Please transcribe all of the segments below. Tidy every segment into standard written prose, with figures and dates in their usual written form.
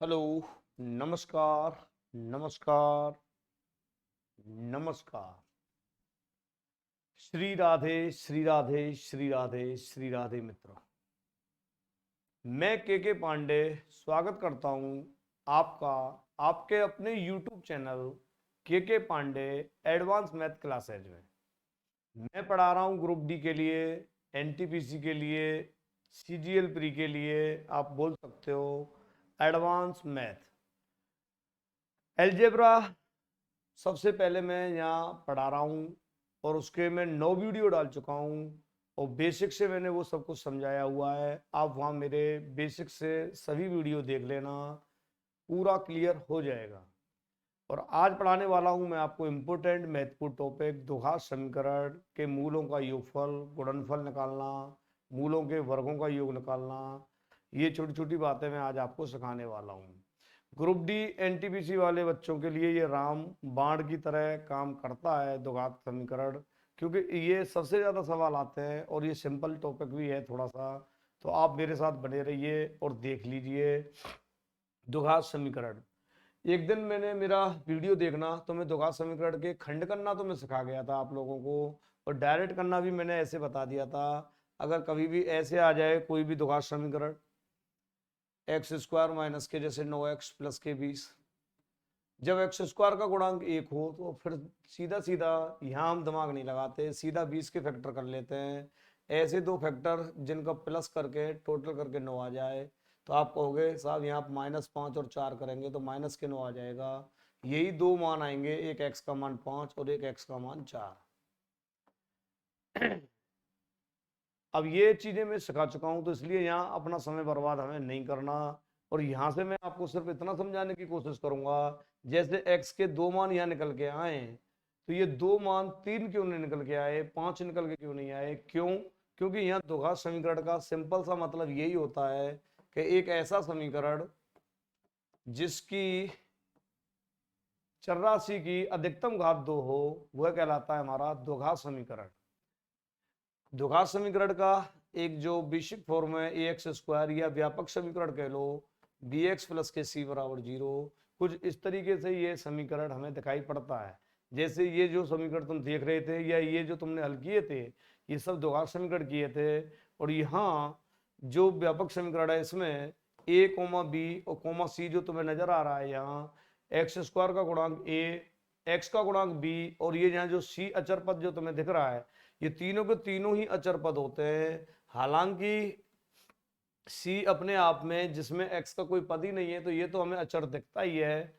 Hello. नमस्कार। नमस्कार। नमस्कार। श्री राधे श्री राधे श्री राधे श्री राधे मित्रों। मैं के पांडे स्वागत करता हूं आपका आपके अपने YouTube चैनल के पांडे एडवांस मैथ क्लासेज में। मैं पढ़ा रहा हूं ग्रुप डी के लिए, एनटीपीसी के लिए, सीजीएल प्री के लिए, आप बोल सकते हो एडवांस मैथ एलजेब्रा। सबसे पहले मैं यहाँ पढ़ा रहा हूँ और उसके मैं 9 वीडियो डाल चुका हूँ और बेसिक से मैंने वो सब कुछ समझाया हुआ है। आप वहाँ मेरे बेसिक से सभी वीडियो देख लेना, पूरा क्लियर हो जाएगा। और आज पढ़ाने वाला हूँ मैं आपको इम्पोर्टेंट महत्वपूर्ण टॉपिक द्विघात समीकरण के मूलों का योगफल, गुणनफल निकालना, मूलों के वर्गों का योग निकालना। ये छोटी छोटी बातें मैं आज आपको सिखाने वाला हूँ। ग्रुप डी एनटीपीसी वाले बच्चों के लिए ये राम बाण की तरह काम करता है द्विघात समीकरण, क्योंकि ये सबसे ज़्यादा सवाल आते हैं और ये सिंपल टॉपिक भी है थोड़ा सा। तो आप मेरे साथ बने रहिए और देख लीजिए द्विघात समीकरण। एक दिन मैंने मेरा वीडियो देखना तो मैं द्विघात समीकरण के खंड करना तो मैं सिखा गया था आप लोगों को, और डायरेक्ट करना भी मैंने ऐसे बता दिया था। अगर कभी भी ऐसे आ जाए कोई भी द्विघात समीकरण, एक्स स्क्वायर माइनस के जैसे 9x प्लस के 20, जब एक्स स्क्वायर का गुणांक 1 हो तो फिर सीधा सीधा यहाँ हम दिमाग नहीं लगाते, सीधा 20 के फैक्टर कर लेते हैं। ऐसे दो फैक्टर जिनका प्लस करके टोटल करके 9 आ जाए तो आप कहोगे साहब यहाँ -5 और 4 करेंगे तो माइनस के 9 आ जाएगा। यही दो मान आएंगे, एक एक्स का मान 5 और एक एक्स का मान 4। अब ये चीजें मैं सिखा चुका हूं तो इसलिए यहाँ अपना समय बर्बाद हमें नहीं करना। और यहाँ से मैं आपको सिर्फ इतना समझाने की कोशिश करूंगा, जैसे x के दो मान यहाँ निकल के आए तो ये दो मान 3 क्यों नहीं निकल के आए, 5 निकल के क्यों नहीं आए, क्यों? क्योंकि यहाँ द्विघात समीकरण का सिंपल सा मतलब यही होता है कि एक ऐसा समीकरण जिसकी चरराशि की अधिकतम घात 2 हो वह कहलाता है हमारा द्विघात समीकरण। द्विघात समीकरण का एक जो बेसिक फॉर्म है ए एक्स स्क्वायर, या व्यापक समीकरण कह लो बी एक्स प्लस के सी बराबर 0। कुछ इस तरीके से ये समीकरण हमें दिखाई पड़ता है। जैसे ये जो समीकरण तुम देख रहे थे या ये जो तुमने हल किए थे, ये सब द्विघात समीकरण किए थे। और यहाँ जो व्यापक समीकरण है इसमें ए कोमा बी और कोमा सी जो तुम्हें नजर आ रहा है, यहाँ एक्स स्क्वायर का गुणांक ए, एक्स का गुणांक बी, और ये यहाँ जो सी अचर पद जो तुम्हें दिख रहा है, ये तीनों के तीनों ही अचर पद होते हैं। हालांकि सी अपने आप में जिसमें एक्स का कोई पद ही नहीं है तो ये तो हमें अचर दिखता ही है,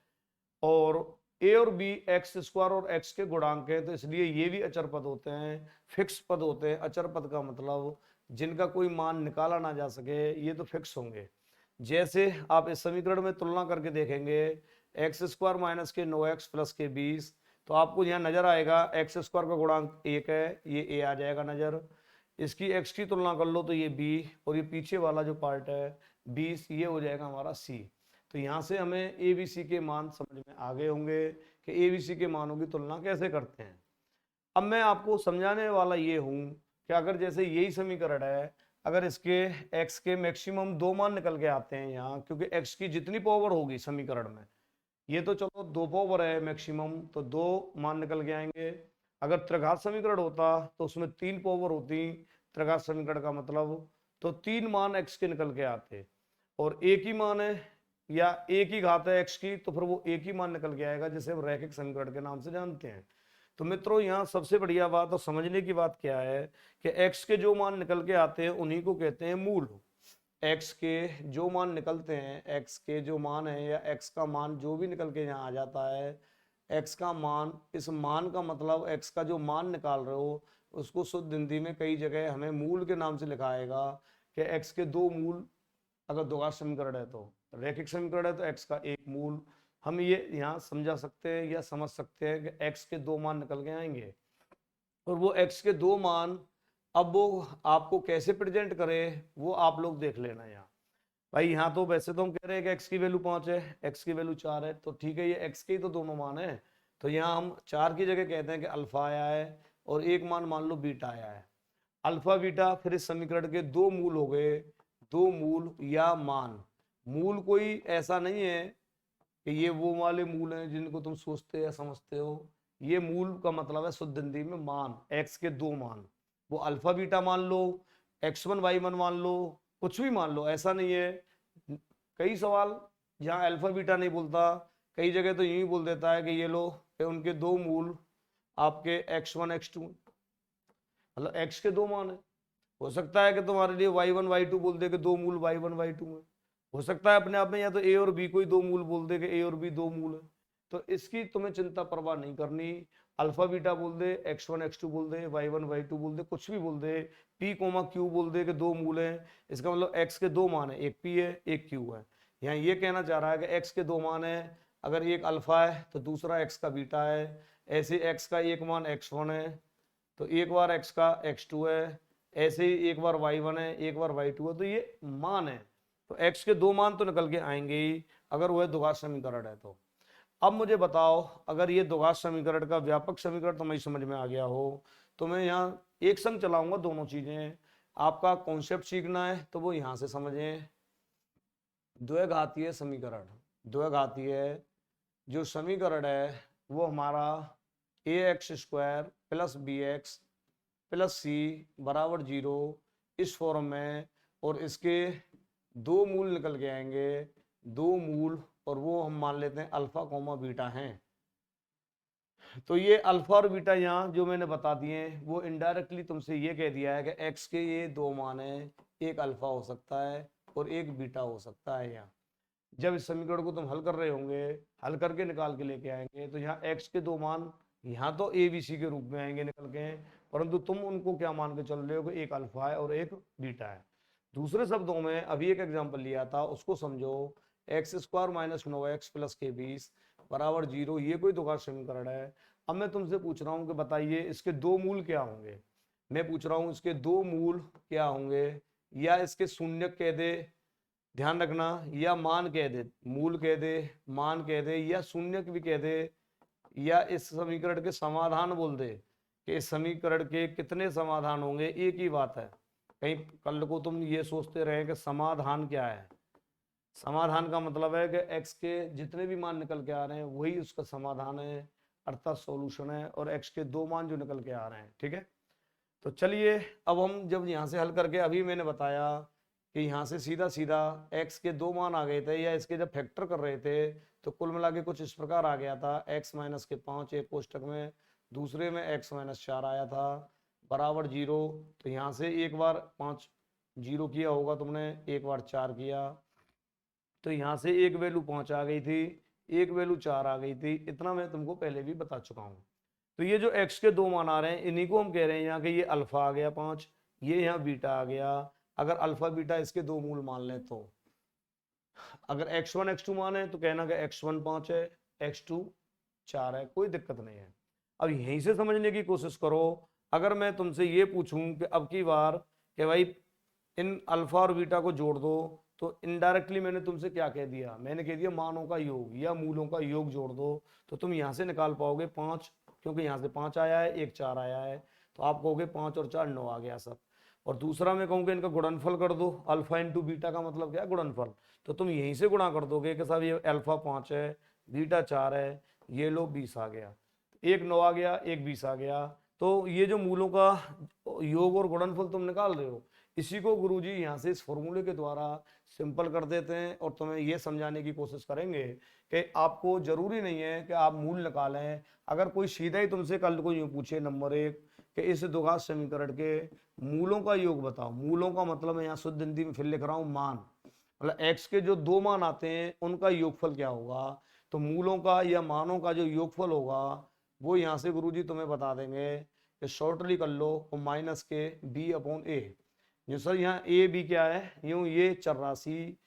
और ए और बी एक्स स्क्वायर और एक्स के गुणांक है तो इसलिए ये भी अचर पद होते हैं, फिक्स पद होते हैं। अचर पद का मतलब जिनका कोई मान निकाला ना जा सके, ये तो फिक्स होंगे। जैसे आप इस समीकरण में तुलना करके देखेंगे, एक्स स्क्वायर माइनस के 9x प्लस के 20, तो आपको यहाँ नजर आएगा एक्स स्क्वायर का गुणांक 1 है, ये a आ जाएगा नजर। इसकी x की तुलना कर लो तो ये b, और ये पीछे वाला जो पार्ट है 20, ये हो जाएगा हमारा c। तो यहाँ से हमें ए बी सी के मान समझ में आ गए होंगे कि ए बी सी के मानों की तुलना कैसे करते हैं। अब मैं आपको समझाने वाला ये हूँ कि अगर जैसे यही समीकरण है, अगर इसके x के मैक्सिमम दो मान निकल के आते हैं यहाँ, क्योंकि x की जितनी पावर होगी समीकरण में, ये तो चलो दो पावर है मैक्सिमम तो दो मान निकल के आएंगे। अगर त्रिघात समीकरण होता तो उसमें तीन पावर होती, त्रिघात समीकरण का मतलब, तो तीन मान x के निकल के आते। और एक ही मान है या एक ही घात है x की तो फिर वो एक ही मान निकल के आएगा, जिसे हम रैखिक समीकरण के नाम से जानते हैं। तो मित्रों यहाँ सबसे बढ़िया बात और समझने की बात क्या है कि x के जो मान निकल के आते हैं उन्हीं को कहते हैं मूल। x के जो मान निकलते हैं, x के जो मान है या x का मान जो भी निकल के यहाँ आ जाता है, x का मान, इस मान का मतलब x का जो मान निकाल रहे हो उसको शुद्ध हिंदी में कई जगह हमें मूल के नाम से लिखा आएगा कि x के दो मूल। अगर द्विघात समीकरण है तो रैखिक समीकरण है तो x का एक मूल। हम ये यहाँ समझा सकते हैं या समझ सकते हैं कि x के दो मान निकल के आएंगे, और वो x के दो मान अब वो आपको कैसे प्रेजेंट करें वो आप लोग देख लेना। यहाँ भाई यहाँ तो वैसे तो हम कह रहे हैं कि x की वैल्यू 5 है, x की वैल्यू 4 है, तो ठीक है ये x के ही तो दोनों मान है। तो यहाँ हम 4 की जगह कहते हैं कि अल्फा आया है और एक मान लो बीटा आया है। अल्फा बीटा फिर इस समीकरण के दो मूल हो गए, दो मूल या मान। मूल कोई ऐसा नहीं है कि ये वो वाले मूल हैं जिनको तुम सोचते या समझते हो। ये मूल का मतलब है शुद्ध हिंदी में मान, एक्स के दो मान। वो अल्फा बीटा मान लो, x1 y1 मान लो, कुछ भी मान लो, ऐसा नहीं है। कई सवाल जहाँ अल्फा बीटा नहीं बोलता, कई जगह तो यूं ही बोल देता है कि ये लो कि उनके दो मूल आपके x1 x2, मतलब x के दो मान है। हो सकता है कि तुम्हारे लिए y1 y2 बोल दे के दो मूल y1 y2 में। हो सकता है अपने आप में या तो a और b कोई दो मूल बोल दे कि a और b दो मूल है। तो इसकी तुम्हें चिंता परवाह नहीं करनी। अल्फा बीटा बोल दे, x1 x2 बोल दे, y1 y2 बोल दे, कुछ भी बोल दे, p कोमा q बोल दे कि दो मूल हैं, इसका मतलब x के दो मान है, एक p है एक q है। यहाँ ये कहना चाह रहा है कि x के दो मान है, अगर एक अल्फा है तो दूसरा x का बीटा है। ऐसे x का एक मान x1 है तो एक बार x का x2 है, ऐसे ही एक बार y1 है एक बार y2 है। तो ये मान है, तो x के दो मान तो निकल के आएंगे ही अगर वह द्विघात समीकरण है तो। अब मुझे बताओ, अगर ये द्विघात समीकरण का व्यापक समीकरण तुम्हें समझ में आ गया हो तो मैं यहाँ एक संग चलाऊंगा दोनों चीजें। आपका कॉन्सेप्ट सीखना है तो वो यहाँ से समझें। द्विघातीय समीकरण, द्विघातीय जो समीकरण है वो हमारा ax² plus bx plus c बराबर 0 इस फॉर्म में, और इसके दो मूल निकल के आएंगे, दो मूल, और वो हम मान लेते हैं अल्फा कोमा बीटा हैं। तो ये अल्फा और बीटा यहाँ जो मैंने बता दिए वो इनडायरेक्टली तुमसे ये कह दिया है कि एक्स के ये दो मान है, एक अल्फा हो सकता है और एक बीटा हो सकता है। यहाँ जब इस समीकरण को तुम हल कर रहे होंगे, हल करके निकाल के लेके आएंगे, तो यहाँ एक्स के दो मान यहाँ तो ए बी सी के रूप में आएंगे निकल के, परंतु तुम उनको क्या मान के चल रहे हो कि एक अल्फा है और एक बीटा है। दूसरे शब्दों में अभी एक एग्जांपल लिया था उसको समझो। x² माइनस 9x प्लस के 20 बराबर 0, ये कोई द्विघात समीकरण है। अब मैं तुमसे पूछ रहा हूँ कि बताइए इसके दो मूल क्या होंगे। मैं पूछ रहा हूँ इसके दो मूल क्या होंगे, या इसके शून्य कह दे, ध्यान रखना, या मान कह दे, मूल कह दे, मान कह दे, या शून्य भी कह दे, या इस समीकरण के समाधान बोल दे कि इस समीकरण के कितने समाधान होंगे। एक ही बात है, कहीं कल को तुम ये सोचते रहे कि समाधान क्या है। समाधान का मतलब है कि x के जितने भी मान निकल के आ रहे हैं वही उसका समाधान है, अर्थात सॉल्यूशन है, और x के दो मान जो निकल के आ रहे हैं। ठीक है, तो चलिए अब हम जब यहाँ से हल करके, अभी मैंने बताया कि यहाँ से सीधा सीधा x के दो मान आ गए थे, या इसके जब फैक्टर कर रहे थे तो कुल मिला के कुछ इस प्रकार आ गया था, x माइनस के 5 एक कोष्टक में, दूसरे में x माइनस 4 आया था बराबर 0। तो यहाँ से एक बार 5 0 किया होगा तुमने, एक बार 4 किया, तो यहाँ से एक वैल्यू 5 आ गई थी, एक वैल्यू 4 आ गई थी। इतना मैं तुमको पहले भी बता चुका हूँ। तो ये जो x के दो मान आ रहे हैं इन्हीं को हम कह रहे हैं यहाँ के, ये अल्फा आ गया 5, ये यहाँ बीटा आ गया। अगर अल्फा बीटा इसके दो मूल मान लें तो अगर x1 x2 मान है तो कहना कि x1 5 है, x2 4 है, कोई दिक्कत नहीं है। अब यहीं से समझने की कोशिश करो। अगर मैं तुमसे ये पूछूं कि अब की बार कि भाई इन अल्फा और बीटा को जोड़ दो, तो इनडायरेक्टली मैंने तुमसे क्या कह दिया, मैंने कह दिया मानों का योग या मूलों का योग जोड़ दो, तो तुम यहाँ से निकाल पाओगे 5, क्योंकि यहाँ से 5 आया है, एक 4 आया है, तो आप कहोगे 5 और 4 9 आ गया सब। और दूसरा मैं कहूँगा इनका गुणनफल कर दो, अल्फा इंटू बीटा का मतलब क्या है, गुणनफल। तो तुम यहीं से गुणा कर दोगे कि साहब ये अल्फा 5 है, बीटा 4 है, ये लो 20 आ गया, एक 9 आ गया, एक 20 आ गया। तो ये जो मूलों का योग और गुणनफल तुम निकाल रहे हो, इसी को गुरुजी यहाँ से इस फॉर्मूले के द्वारा सिंपल कर देते हैं, और तुम्हें ये समझाने की कोशिश करेंगे कि आपको जरूरी नहीं है कि आप मूल निकालें। अगर कोई सीधा ही तुमसे कल को यूँ पूछे नंबर 1 कि इस द्विघात समीकरण के मूलों का योग बताओ, मूलों का मतलब मैं यहाँ शुद्ध हिंदी में फिर लिख रहा हूँ मान, मतलब x के जो दो मान आते हैं उनका योगफल क्या होगा। तो मूलों का या मानों का जो योगफल होगा वो यहाँ से गुरुजी तुम्हें बता देंगे कि शॉर्टली कर लो, माइनस के b/a। जो सर यहाँ ए बी क्या है, यूं ये चर राशि,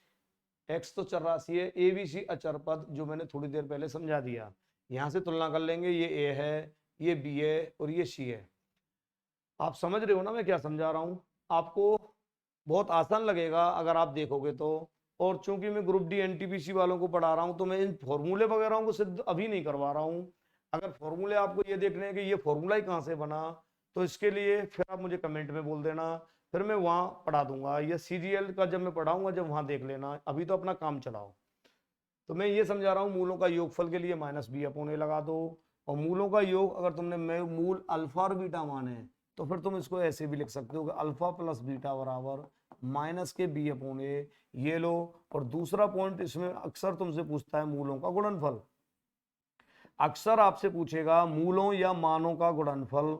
एक्स तो चर राशि है, ए बी सी अचर पद, जो मैंने थोड़ी देर पहले समझा दिया। यहाँ से तुलना कर लेंगे, ये ए है, ये बी है और ये सी है। आप समझ रहे हो ना मैं क्या समझा रहा हूँ। आपको बहुत आसान लगेगा अगर आप देखोगे तो। और चूंकि मैं ग्रुप डी एनटीपीसी वालों को पढ़ा रहा हूँ तो मैं इन फॉर्मूले वगैरह को सिद्ध अभी नहीं करवा रहा हूँ। अगर फॉर्मूले आपको ये देखने हैं कि ये फॉर्मूला ही कहाँ से बना, तो इसके लिए फिर आप मुझे कमेंट में बोल देना, फिर मैं वहां पढ़ा दूंगा, या सीजीएल का जब मैं पढ़ाऊंगा जब वहां देख लेना, अभी तो अपना काम चलाओ। तो मैं ये समझा रहा हूँ मूलों का योगफल के लिए माइनस बी अपॉन ए लगा दो, और मूलों का योग अगर तुमने मूल अल्फा और बीटा माने तो फिर तुम इसको ऐसे भी लिख सकते हो कि अल्फा प्लस बीटा बराबर माइनस के बी अपॉन ए, ये लो। और दूसरा पॉइंट इसमें अक्सर तुमसे पूछता है मूलों का गुणनफल, अक्सर आपसे पूछेगा मूलों या मानों का गुणनफल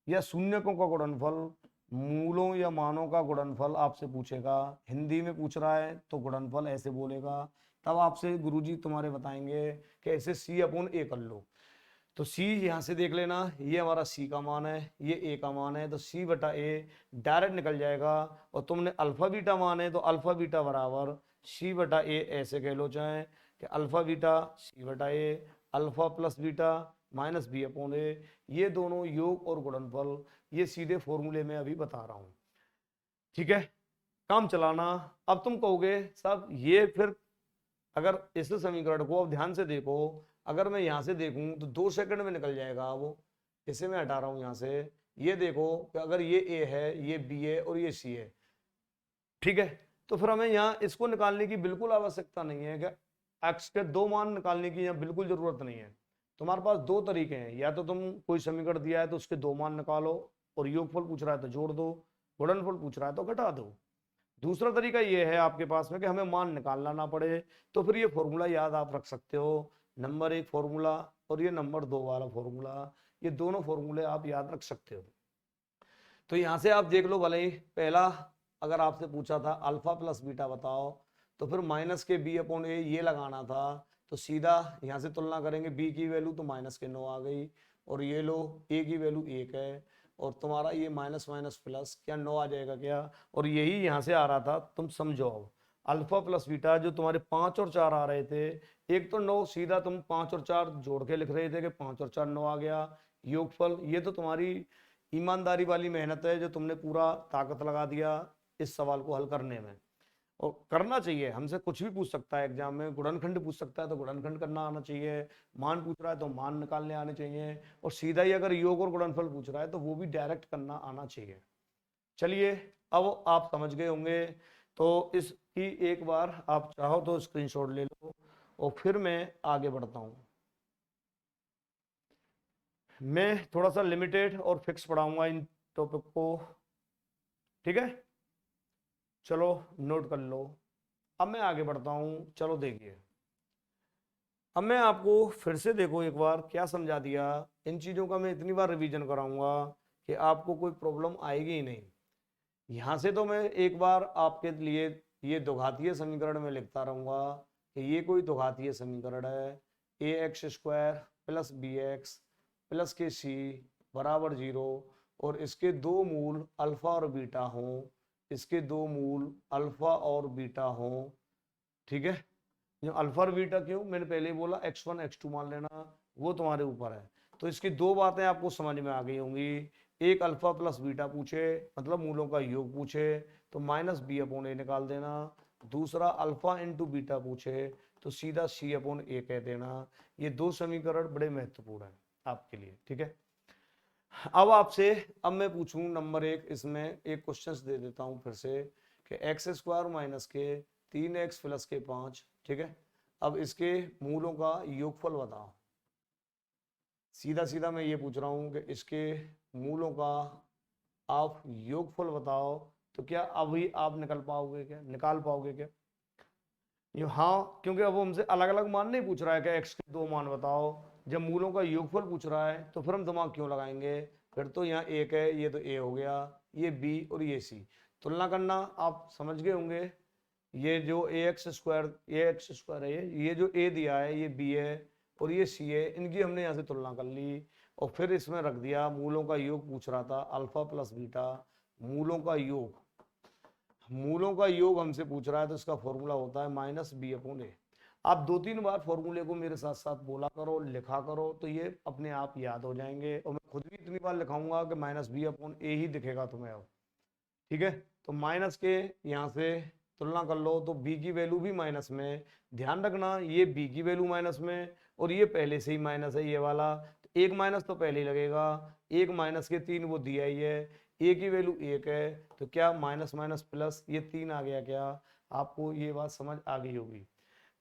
या शून्यकों का गुणनफल, मूलों या मानों का गुणनफल आपसे पूछेगा। हिंदी में पूछ रहा है तो गुणनफल ऐसे बोलेगा, तब आपसे गुरुजी तुम्हारे बताएंगे कि ऐसे सी अपॉन ए कर लो। तो सी यहां से देख लेना, ये हमारा सी का मान है, ये ए का मान है, तो सी बटा ए डायरेक्ट निकल जाएगा। और तुमने अल्फा बीटा मान है तो अल्फा बीटा बराबर सी बटा ए ऐसे कह लो चाहे कि अल्फा बीटा सी बटा a, alpha plus beta minus b upon a, ये दोनों योग और गुणनफल ये सीधे फॉर्मूले में अभी बता रहा हूं। ठीक है, काम चलाना। अब तुम कहोगे साहब ये फिर अगर इस समीकरण को अब ध्यान से देखो, अगर मैं यहां से देखूं तो 2 सेकंड में निकल जाएगा। वो इसे मैं हटा रहा हूं यहां से, ये देखो कि अगर ये ए है, ये बी है और ये सी है, ठीक है, तो फिर हमें यहाँ इसको निकालने की बिल्कुल आवश्यकता नहीं है कि एक्स के 2 मान निकालने की यहाँ बिल्कुल जरूरत नहीं है। तुम्हारे पास 2 तरीके हैं, या तो तुम कोई समीकरण दिया है तो उसके 2 मान निकालो और योगफल पूछ रहा है तो जोड़ दो, गुणनफल पूछ रहा है तो घटा दो। दूसरा तरीका ये है आपके पास में कि हमें मान निकालना ना पड़े, तो फिर ये फॉर्मूला याद आप रख सकते हो, नंबर 1 फॉर्मूला और ये नंबर 2 वाला फॉर्मूला, ये दोनों फॉर्मूले आप याद रख सकते हो। तो यहां से आप देख लो, भले ही पहला अगर आपसे पूछा था अल्फा प्लस बीटा बताओ, तो फिर माइनस के बी अपॉन ए ये लगाना था, तो सीधा यहां से तुलना करेंगे, बी की वैल्यू तो माइनस के 9 आ गई, और ये लो ए की वैल्यू 1 है, और तुम्हारा ये माइनस माइनस प्लस क्या 9 आ जाएगा क्या, और यही यहां से आ रहा था, तुम समझो। अब अल्फा प्लस बीटा जो तुम्हारे 5 और 4 आ रहे थे, एक तो 9 सीधा तुम 5 और 4 जोड़ के लिख रहे थे कि 5 और 4 9 आ गया योगफल, ये तो तुम्हारी ईमानदारी वाली मेहनत है जो तुमने पूरा ताकत लगा दिया इस सवाल को हल करने में। और करना चाहिए, हमसे कुछ भी पूछ सकता है एग्जाम में, गुणनखंड पूछ सकता है तो गुणनखंड करना आना चाहिए, मान पूछ रहा है तो मान निकालने आने चाहिए, और सीधा ही अगर योग और गुणनफल पूछ रहा है तो वो भी डायरेक्ट करना आना चाहिए। चलिए, अब आप समझ गए होंगे, तो इसकी एक बार आप चाहो तो स्क्रीनशॉट ले लो, और फिर मैं आगे बढ़ता हूँ। मैं थोड़ा सा लिमिटेड और फिक्स पढ़ाऊंगा इन टॉपिक को, ठीक है, चलो नोट कर लो। अब मैं आगे बढ़ता हूँ, चलो देखिए, अब मैं आपको फिर से देखो एक बार क्या समझा दिया। इन चीज़ों का मैं इतनी बार रिवीजन कराऊंगा कि आपको कोई प्रॉब्लम आएगी ही नहीं। यहाँ से तो मैं एक बार आपके लिए ये द्विघातीय समीकरण में लिखता रहूंगा कि ये कोई द्विघातीय समीकरण है, ए x square plus B x plus के सी बराबर 0, और इसके 2 मूल अल्फा और बीटा हों, इसके 2 मूल अल्फा और बीटा हों, ठीक है। जो अल्फा और बीटा क्यों, मैंने पहले ही बोला x1 x2 मान लेना, वो तुम्हारे ऊपर है। तो इसकी 2 बातें आपको समझ में आ गई होंगी, एक अल्फा प्लस बीटा पूछे मतलब मूलों का योग पूछे तो माइनस बी अपॉन ए निकाल देना, दूसरा अल्फा इंटू बीटा पूछे तो सीधा सी अपॉन ए कह देना। ये 2 समीकरण बड़े महत्वपूर्ण है आपके लिए, ठीक है। अब आपसे अब मैं पूछूं नंबर 1, इसमें एक क्वेश्चन दे देता हूं फिर से कि एक्स स्क्वायर माइनस के 3x प्लस के 5, ठीक है। अब इसके मूलों का योगफल बताओ। सीधा सीधा मैं ये पूछ रहा हूं कि इसके मूलों का आप योगफल बताओ, तो क्या अभी आप निकाल पाओगे क्या? ये हाँ, क्योंकि अब वो हमसे अलग अलग मान नहीं पूछ रहा है कि एक्स के 2 मान बताओ, जब मूलों का योगफल पूछ रहा है तो फिर हम दिमाग क्यों लगाएंगे, फिर तो यहाँ एक है, ये तो ए हो गया, ये बी और ये सी, तुलना करना आप समझ गए होंगे। ये जो ए एक्स स्क्वायर है, ये जो ए दिया है ये बी है और ये सी है, इनकी हमने यहाँ से तुलना कर ली, और फिर इसमें रख दिया मूलों का योग पूछ रहा था अल्फा प्लस बीटा, मूलों का योग, मूलों का योग हमसे पूछ रहा है तो इसका फॉर्मूला होता है माइनस बी अपॉन ए। आप 2-3 बार फॉर्मूले को मेरे साथ साथ बोला करो, लिखा करो, तो ये अपने आप याद हो जाएंगे, और मैं खुद भी इतनी बार लिखाऊंगा कि माइनस बी अपॉन ए ही दिखेगा तुम्हें अब, ठीक है। तो माइनस के यहाँ से तुलना कर लो तो b की वैल्यू भी माइनस में, ध्यान रखना ये b की वैल्यू माइनस में, और ये पहले से ही माइनस है ये वाला, तो एक माइनस तो पहले ही लगेगा, एक माइनस के 3 वो दिया ही है, ए की वैल्यू 1 है तो क्या माइनस माइनस प्लस, ये 3 आ गया। क्या आपको ये बात समझ आ गई होगी।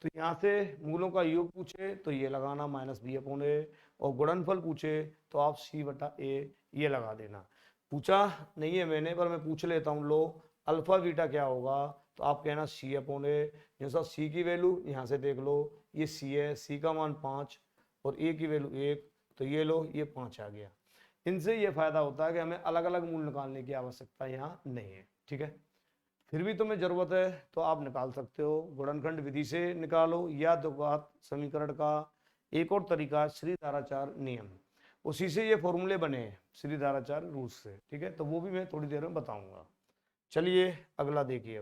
तो यहाँ से मूलों का योग पूछे तो ये लगाना माइनस बी अपॉन ए, और गुणनफल पूछे तो आप सी बटा ए ये लगा देना। पूछा नहीं है मैंने पर मैं पूछ लेता हूँ। लो अल्फा बीटा क्या होगा, तो आप कहना सी अपॉन ए। जैसा सी की वैल्यू यहाँ से देख लो, ये सी है, सी का मान 5 और ए की वैल्यू 1, तो ये लो ये 5 आ गया। इनसे ये फायदा होता है कि हमें अलग अलग मूल निकालने की आवश्यकता यहाँ नहीं है। ठीक है, फिर भी तुम्हें जरूरत है तो आप निकाल सकते हो, गुणनखंड विधि से निकालो या द्विघात समीकरण का एक और तरीका श्रीधाराचार्य नियम, उसी से ये फॉर्मूले बने हैं श्रीधाराचार्य रूल से। ठीक है, तो वो भी मैं थोड़ी देर में बताऊंगा। चलिए अगला देखिए।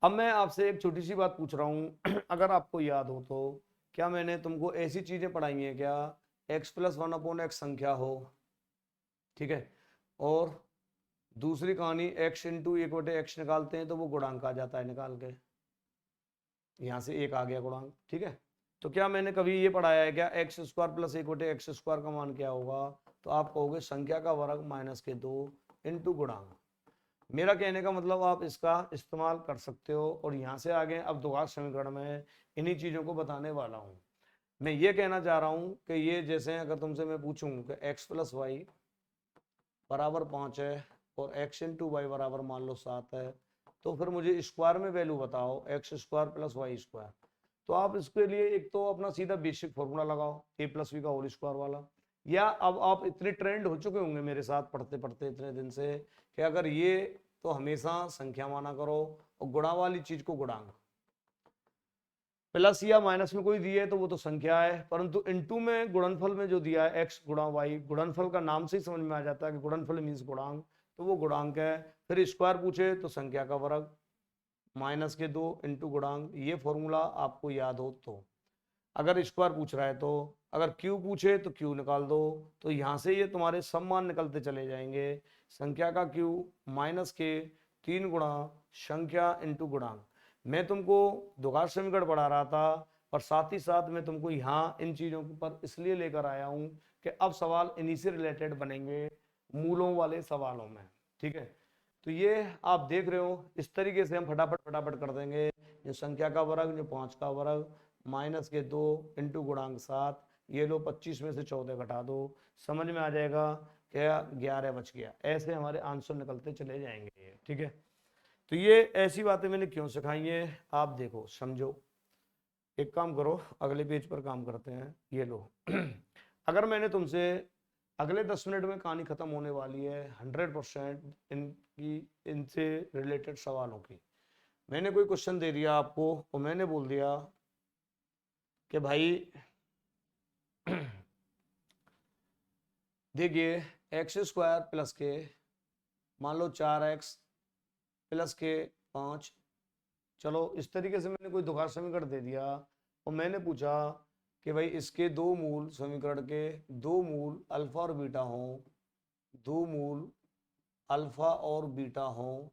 अब मैं आपसे एक छोटी सी बात पूछ रहा हूँ अगर आपको याद हो तो, क्या मैंने तुमको ऐसी चीजें पढ़ाई हैं क्या, x प्लस 1/x संख्या हो, ठीक है, और दूसरी कहानी x इंटू 1/x निकालते हैं तो वो गुणांक आ जाता है निकाल के, यहाँ से 1 आ गया गुणांक। ठीक है, तो क्या मैंने कभी ये पढ़ाया है क्या x square plus 1/x square का मान क्या होगा, तो आप कहोगे संख्या का वर्ग माइनस के 2 इंटू गुणांक। मेरा कहने का मतलब आप इसका इस्तेमाल कर सकते हो। और यहाँ से आगे अब द्विघात समीकरण में इन्हीं चीज़ों को बताने वाला हूँ। मैं ये कहना चाह रहा हूँ कि ये जैसे अगर तुमसे मैं पूछूं कि x प्लस वाई बराबर 5 है और x इंटू वाई बराबर मान लो 7 है, तो फिर मुझे स्क्वायर में वैल्यू बताओ x square plus y square. तो आप इसके लिए एक तो अपना सीधा बेसिक फॉर्मूला लगाओ ए प्लस बी का होल स्क्वायर वाला, या अब आप इतने ट्रेंड हो चुके होंगे मेरे साथ पढ़ते पढ़ते इतने दिन से कि अगर ये तो हमेशा संख्या माना करो और गुणा वाली चीज को गुणांक, प्लस या माइनस में कोई दिया है तो वो तो संख्या है, परंतु इनटू में गुणनफल में जो दिया है x गुणा वाई, गुणनफल का नाम से ही समझ में आ जाता है कि गुणनफल मीन्स गुणांक, तो वो गुणांक है। फिर स्क्वायर पूछे तो संख्या का वर्ग माइनस के 2 इंटू गुणांक, ये फॉर्मूला आपको याद हो तो। अगर स्क्वायर पूछ रहा है तो, अगर क्यू पूछे तो क्यू निकाल दो, तो यहाँ से ये तुम्हारे सब मान निकलते चले जाएंगे। संख्या का क्यू माइनस के 3 गुणा संख्या इंटू गुणांक। मैं तुमको द्विघात समीकरण पढ़ा रहा था और साथ ही साथ मैं तुमको यहाँ इन चीजों पर इसलिए लेकर आया हूँ कि अब सवाल इन्हीं से रिलेटेड बनेंगे मूलों वाले सवालों में। ठीक है, तो ये आप देख रहे हो इस तरीके से हम फटाफट फटाफट कर देंगे। जो संख्या का वर्ग, जो 5 का वर्ग, माइनस के 2 इंटू गुणांक 7, ये लो 25 में से 14 घटा दो, समझ में आ जाएगा क्या 11 बच गया। ऐसे हमारे आंसर निकलते चले जाएंगे। ठीक है, तो ये ऐसी बातें मैंने क्यों सिखाई है आप देखो समझो। एक काम करो, अगले पेज पर काम करते हैं। ये लो अगर मैंने तुमसे अगले 10 मिनट में कहानी खत्म होने वाली है 100% इनकी इनसे रिलेटेड सवालों की। मैंने कोई क्वेश्चन दे दिया आपको और मैंने बोल दिया कि भाई देखिए एक्स स्क्वायर प्लस के मान लो 4x प्लस के 5, चलो इस तरीके से मैंने कोई द्विघात समीकरण दे दिया और मैंने पूछा कि भाई इसके दो मूल समीकरण के दो मूल अल्फा और बीटा हों, दो मूल अल्फा और बीटा हों,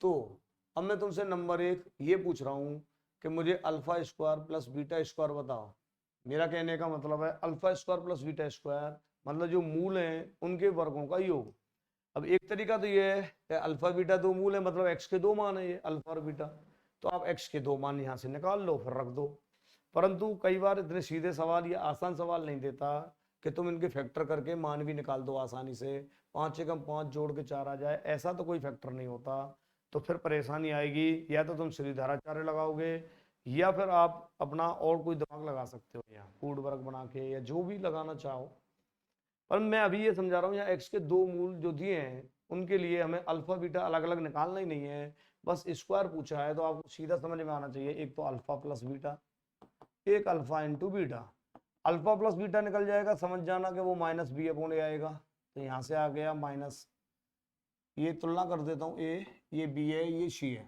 तो अब मैं तुमसे नंबर 1 ये पूछ रहा हूं कि मुझे alpha square plus beta square बताओ। मेरा कहने का मतलब है alpha square plus beta square मतलब जो मूल हैं उनके वर्गों का योग। अब एक तरीका तो ये है कि अल्फा बीटा दो मूल है मतलब एक्स के दो मान है ये अल्फा और बीटा, तो आप एक्स के दो मान यहाँ से निकाल लो फिर रख दो। परंतु कई बार इतने सीधे सवाल या आसान सवाल नहीं देता कि तुम इनके फैक्टर करके मान भी निकाल दो आसानी से, 5 से कम 5 जोड़ के 4 आ जाए, ऐसा तो कोई फैक्टर नहीं होता। तो फिर परेशानी आएगी, या तो तुम श्रीधाराचार्य लगाओगे या फिर आप अपना और कोई दिमाग लगा सकते हो यहाँ कूट वर्ग बना के या जो भी लगाना चाहो। पर मैं अभी ये समझा रहा हूँ यहाँ एक्स के दो मूल जो दिए हैं उनके लिए हमें अल्फा बीटा अलग अलग निकालना ही नहीं है, बस स्क्वायर पूछा है तो आपको सीधा समझ में आना चाहिए। एक तो अल्फा प्लस बीटा, एक alpha into beta, alpha plus beta निकल जाएगा, समझ जाना कि वो माइनस बी अपॉन ए आएगा। तो यहाँ से आ गया माइनस, ये तुलना कर देता हूँ, ए ये बी है ये सी है,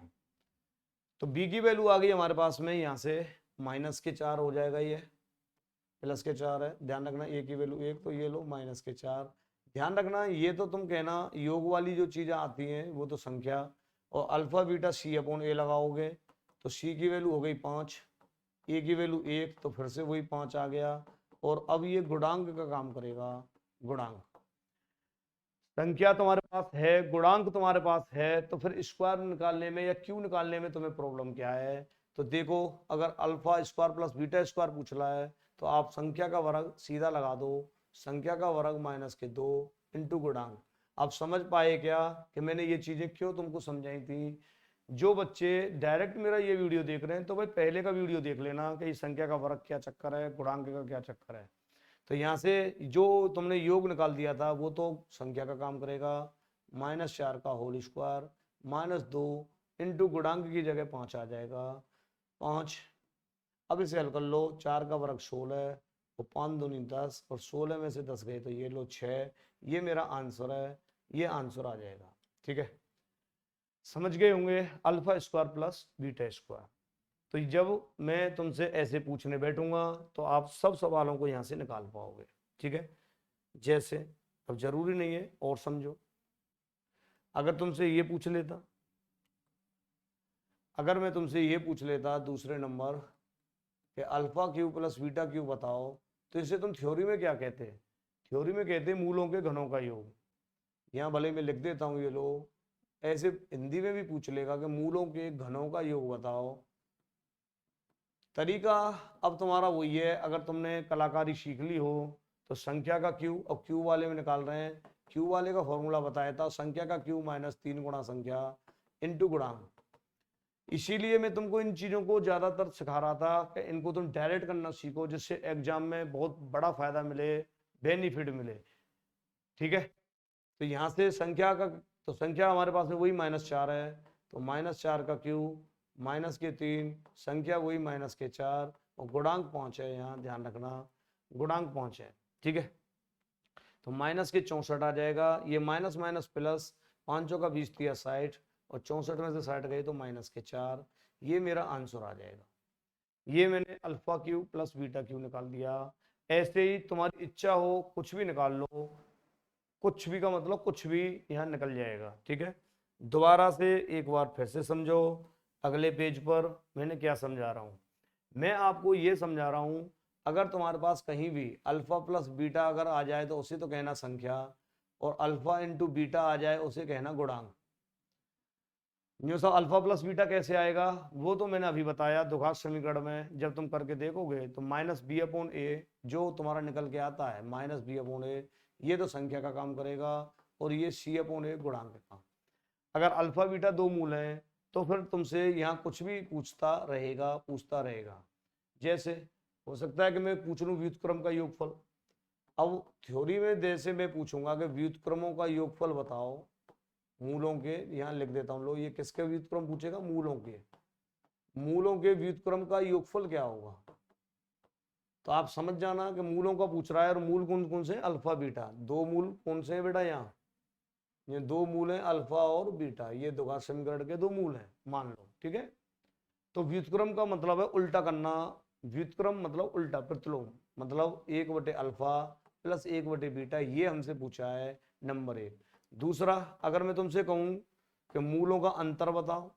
तो बी की वैल्यू आ गई हमारे पास में, यहाँ से माइनस के 4 हो जाएगा, ये प्लस के 4 है। ध्यान रखना ए की वैल्यू 1, तो ये लो माइनस के 4। ध्यान रखना ये तो तुम कहना योग वाली जो चीजें आती हैं वो तो संख्या, और अल्फा बीटा सी अपॉन ए लगाओगे तो सी की वैल्यू हो गई 5, ए की वैल्यू 1, तो फिर से वही 5 आ गया। और अब ये गुणांक का काम करेगा, गुणांक संख्या तुम्हारे पास है, गुणांक तुम्हारे पास है, तो फिर स्क्वायर निकालने में या क्यू निकालने में तुम्हें प्रॉब्लम क्या है? तो देखो, अगर alpha square plus beta square पूछ रहा है तो आप संख्या का वर्ग सीधा लगा दो, संख्या का वर्ग माइनस के 2 इंटू गुणांक। आप समझ पाए क्या कि मैंने ये चीजें क्यों तुमको समझाई थी? जो बच्चे डायरेक्ट मेरा ये वीडियो देख रहे हैं तो भाई पहले का वीडियो देख लेना कि इस संख्या का वर्ग क्या चक्कर है, गुणांक का क्या चक्कर है। तो यहाँ से जो तुमने योग निकाल दिया था वो तो संख्या का काम करेगा, -4 का होल स्क्वायर -2 इंटू गुणांक की जगह 5 आ जाएगा, 5। अब इसे हल कर लो, 4 का वर्ग 16 और 5 दूनी 10 और 16 में से 10 गए तो ये लो 6। ये मेरा आंसर है, ये आंसर आ जाएगा। ठीक है, समझ गए होंगे, alpha square plus beta square. तो जब मैं तुमसे ऐसे पूछने बैठूंगा तो आप सब सवालों को यहां से निकाल पाओगे। ठीक है, जैसे अब जरूरी नहीं है और समझो, अगर तुमसे ये पूछ लेता, अगर मैं तुमसे ये पूछ लेता दूसरे नंबर कि alpha cube plus beta cube बताओ, तो इसे तुम थ्योरी में क्या कहते हैं? थ्योरी में कहते हैं मूलों के घनों का योग। यहाँ भले मैं लिख देता हूँ ये लो, ऐसे हिंदी में भी पूछ लेगा कि मूलों के घनों का योग बताओ। तरीका अब तुम्हारा वही है, अगर तुमने कलाकारी सीख ली हो तो संख्या का क्यू, अब क्यू वाले में निकाल रहे हैं, क्यू वाले का फॉर्मूला बताया था, संख्या का क्यू -3 गुणा संख्या इंटू गुणांक। इसीलिए मैं तुमको इन चीजों को ज्यादातर सिखा रहा था कि इनको तुम डायरेक्ट करना सीखो, जिससे एग्जाम में बहुत बड़ा फायदा मिले, बेनिफिट मिले। ठीक है, तो यहाँ से संख्या का, तो संख्या हमारे पास में वही -4 है, तो -4 का क्यू -3, संख्या वही -4 और गुणांक 5 है, यहाँ ध्यान रखना गुणांक 5 है। ठीक है, तो -64 आ जाएगा, ये माइनस माइनस प्लस, 5 का 20 दिया 60 और 64 में से 60 गए तो -4। ये मेरा आंसर आ जाएगा। ये मैंने alpha Q plus beta Q निकाल दिया। ऐसे ही तुम्हारी इच्छा हो कुछ भी निकाल लो, कुछ भी का मतलब कुछ भी यहाँ निकल जाएगा। ठीक है, दोबारा से एक बार फिर से समझो, अगले पेज पर मैंने क्या समझा रहा हूँ। मैं आपको ये समझा रहा हूँ, अगर तुम्हारे पास कहीं भी अल्फा प्लस बीटा अगर आ जाए तो उसे तो कहना संख्या, और अल्फा इंटू बीटा आ जाए उसे कहना गुणांक। न्यू सा अल्फा प्लस बीटा कैसे आएगा वो तो मैंने अभी बताया, द्विघात समीकरण में जब तुम करके देखोगे तो -b/a जो तुम्हारा निकल के आता है -b/a, ये तो संख्या का काम करेगा और ये c/a गुणांक का। अगर अल्फा बीटा दो मूल हैं तो फिर तुमसे यहाँ कुछ भी पूछता रहेगा। जैसे हो सकता है कि मैं पूछ लूँ व्युत्क्रम का योगफल। अब थ्योरी में जैसे मैं पूछूंगा कि व्युत्क्रमों का योगफल बताओ मूलों के, यहाँ लिख देता हूँ लो, ये किसके व्युत्क्रम पूछेगा? मूलों के। मूलों के व्युत्क्रम का योगफल क्या होगा? तो आप समझ जाना कि मूलों का पूछ रहा है, और मूल कौन कौन से? Alpha beta. दो मूल कौन से हैं बेटा? यहाँ ये दो मूल हैं, अल्फा और बीटा, ये द्विघात समीकरण के दो मूल हैं मान लो। ठीक है, तो व्युत्क्रम का मतलब है उल्टा करना। व्युत्क्रम मतलब उल्टा, प्रतिलोम, मतलब 1/अल्फा प्लस 1/बीटा, ये हमसे पूछा है नंबर 1। दूसरा, अगर मैं तुमसे कहूं कि मूलों का अंतर बताओ,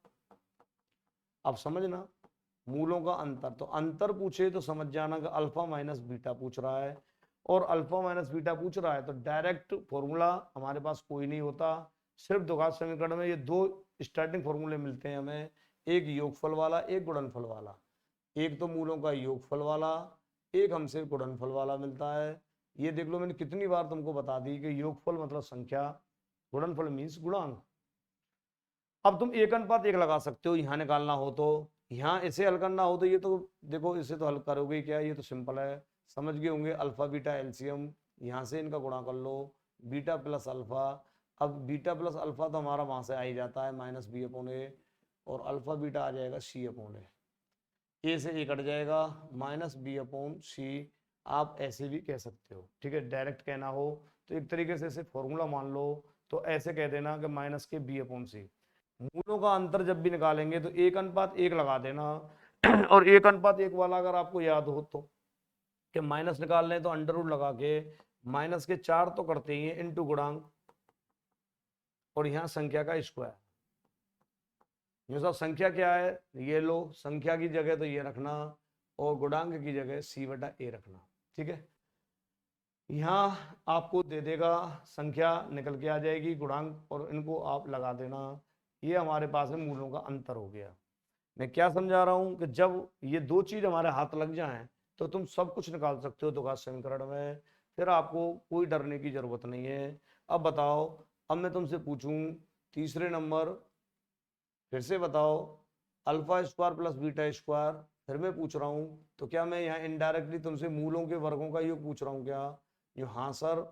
अब समझना मूलों का अंतर, तो अंतर पूछे तो समझ जाना कि अल्फा माइनस बीटा पूछ रहा है, और अल्फा माइनस बीटा पूछ रहा है तो डायरेक्ट फॉर्मूला हमारे पास कोई नहीं होता, सिर्फ द्विघात समीकरण में ये दो स्टार्टिंग फॉर्मूले मिलते हैं हमें, एक योगफल वाला एक गुणनफल वाला। एक तो मूलों का योगफल वाला, एक हमसे गुणनफल वाला मिलता है। ये देख लो मैंने कितनी बार तुमको बता दी कि योगफल मतलब संख्या, गुणनफल मीन्स गुणांक। अब तुम 1:1 लगा सकते हो यहाँ निकालना हो तो, यहाँ इसे हल करना हो तो ये तो देखो इसे तो हल करोगे क्या, ये तो सिंपल है, समझ गए होंगे। अल्फा बीटा एलसीएम, यहाँ से इनका गुणा कर लो, बीटा प्लस अल्फा। अब बीटा प्लस अल्फा तो हमारा वहां से आ ही जाता है -b/a, और अल्फा बीटा आ जाएगा c/a। ए से ए कट जाएगा -b/c। आप ऐसे भी कह सकते हो। ठीक है, डायरेक्ट कहना हो तो एक तरीके से इसे फॉर्मूला मान लो, तो ऐसे कह देना कि -b/c। मूलों का अंतर जब भी निकालेंगे तो 1:1 लगा देना। और 1:1 वाला अगर आपको याद हो तो, कि माइनस निकाल लें तो अंडर रूट लगा के -4 तो करते ही है इंटू गुणांक, और यहाँ संख्या का स्क्वायर। ये सब संख्या क्या है, ये लो, संख्या की जगह तो ये रखना और गुणांक की जगह c/a रखना। ठीक है, यहाँ आपको दे देगा, संख्या निकल के आ जाएगी, गुणांक, और इनको आप लगा देना। ये हमारे पास में मूलों का अंतर हो गया। मैं क्या समझा रहा हूं कि जब ये दो चीज हमारे हाथ लग जाएं तो तुम सब कुछ निकाल सकते हो द्विघात समीकरण में, फिर आपको कोई डरने की जरूरत नहीं है। अब बताओ, अब मैं तुमसे पूछूं तीसरे नंबर, फिर से बताओ, alpha square plus beta square, फिर मैं पूछ रहा हूं, तो क्या मैं यहाँ इनडायरेक्टली तुमसे मूलों के वर्गों का योग पूछ रहा हूँ क्या? जो हाँ सर,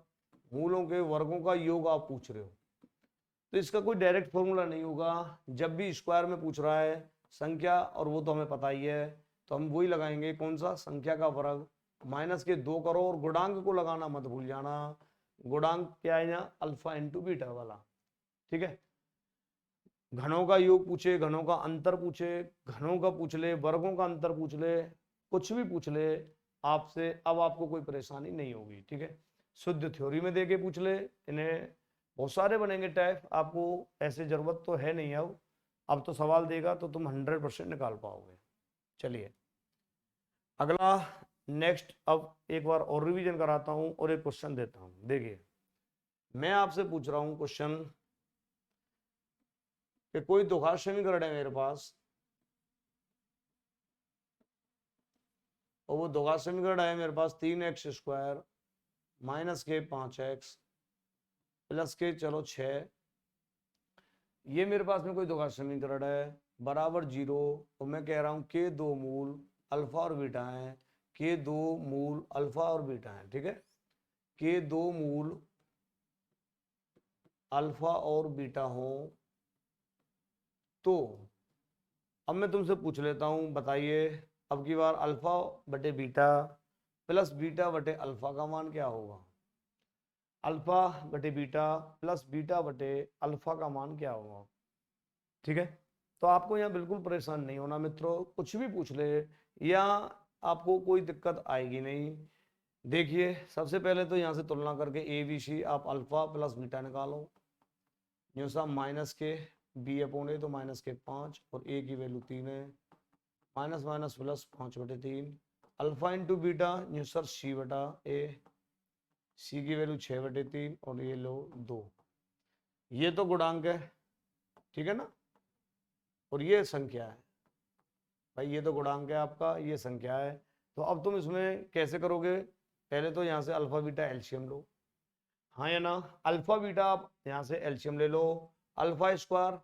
मूलों के वर्गों का योग आप पूछ रहे हो, तो इसका कोई डायरेक्ट फॉर्मूला नहीं होगा। जब भी स्क्वायर में पूछ रहा है संख्या, और वो तो हमें पता ही है, तो हम वही लगाएंगे, कौन सा? संख्या का वर्ग माइनस के 2 करो, और गुणांक को लगाना मत भूल जाना। गुणांक क्या है यहाँ? अल्फा इंटू बीटा वाला। ठीक है, घनों का योग पूछे, घनों का अंतर पूछे, घनों का पूछ ले, वर्गों का अंतर पूछ ले, कुछ भी पूछ ले आपसे, अब आपको कोई परेशानी नहीं होगी। ठीक है, शुद्ध थ्योरी में देके पूछ ले, इन्हें बहुत सारे बनेंगे टाइप, आपको ऐसे जरूरत तो है नहीं। अब तो सवाल देगा तो तुम 100% निकाल पाओगे। चलिए अगला, नेक्स्ट, अब एक बार और रिवीजन कराता हूं और एक क्वेश्चन देता हूं। देखिए मैं आपसे पूछ रहा हूं क्वेश्चन कि कोई द्विघात समीकरण है मेरे पास, और वो द्विघात समीकरण है मेरे पास 3x² माइनस के 5x प्लस के चलो 6, ये मेरे पास में कोई द्विघात समीकरण है, बराबर 0। और मैं कह रहा हूं के दो मूल अल्फा और बीटा है, के दो मूल अल्फा और बीटा है। ठीक है, के दो मूल अल्फा और बीटा हो, तो अब मैं तुमसे पूछ लेता हूं, बताइए अब की बार अल्फा बटे बीटा प्लस बीटा बटे अल्फा का मान क्या होगा? अल्फा बटे बीटा प्लस बीटा बटे अल्फा का मान क्या होगा? ठीक है, तो आपको यहाँ बिल्कुल परेशान नहीं होना मित्रों, कुछ भी पूछ ले, या आपको कोई दिक्कत आएगी नहीं। देखिए सबसे पहले तो यहाँ से तुलना करके ए बी सी, आप अल्फा प्लस बीटा निकालो, जो सा माइनस के बी अपॉन ए, तो माइनस के 5, और ए की वैल्यू 3 है, minus minus plus 5/3, alpha into beta, जो सर सी बटा ए, सी की वैल्यू 6/3, और ये लो 2, ये तो गुणांक है। ठीक है ना, और ये संख्या है भाई, ये तो गुणांक है आपका, ये संख्या है। तो अब तुम इसमें कैसे करोगे? पहले तो यहाँ से अल्फा बीटा एलसीएम लो, हाँ या ना? अल्फा बीटा आप यहाँ से एलसीएम ले लो, alpha square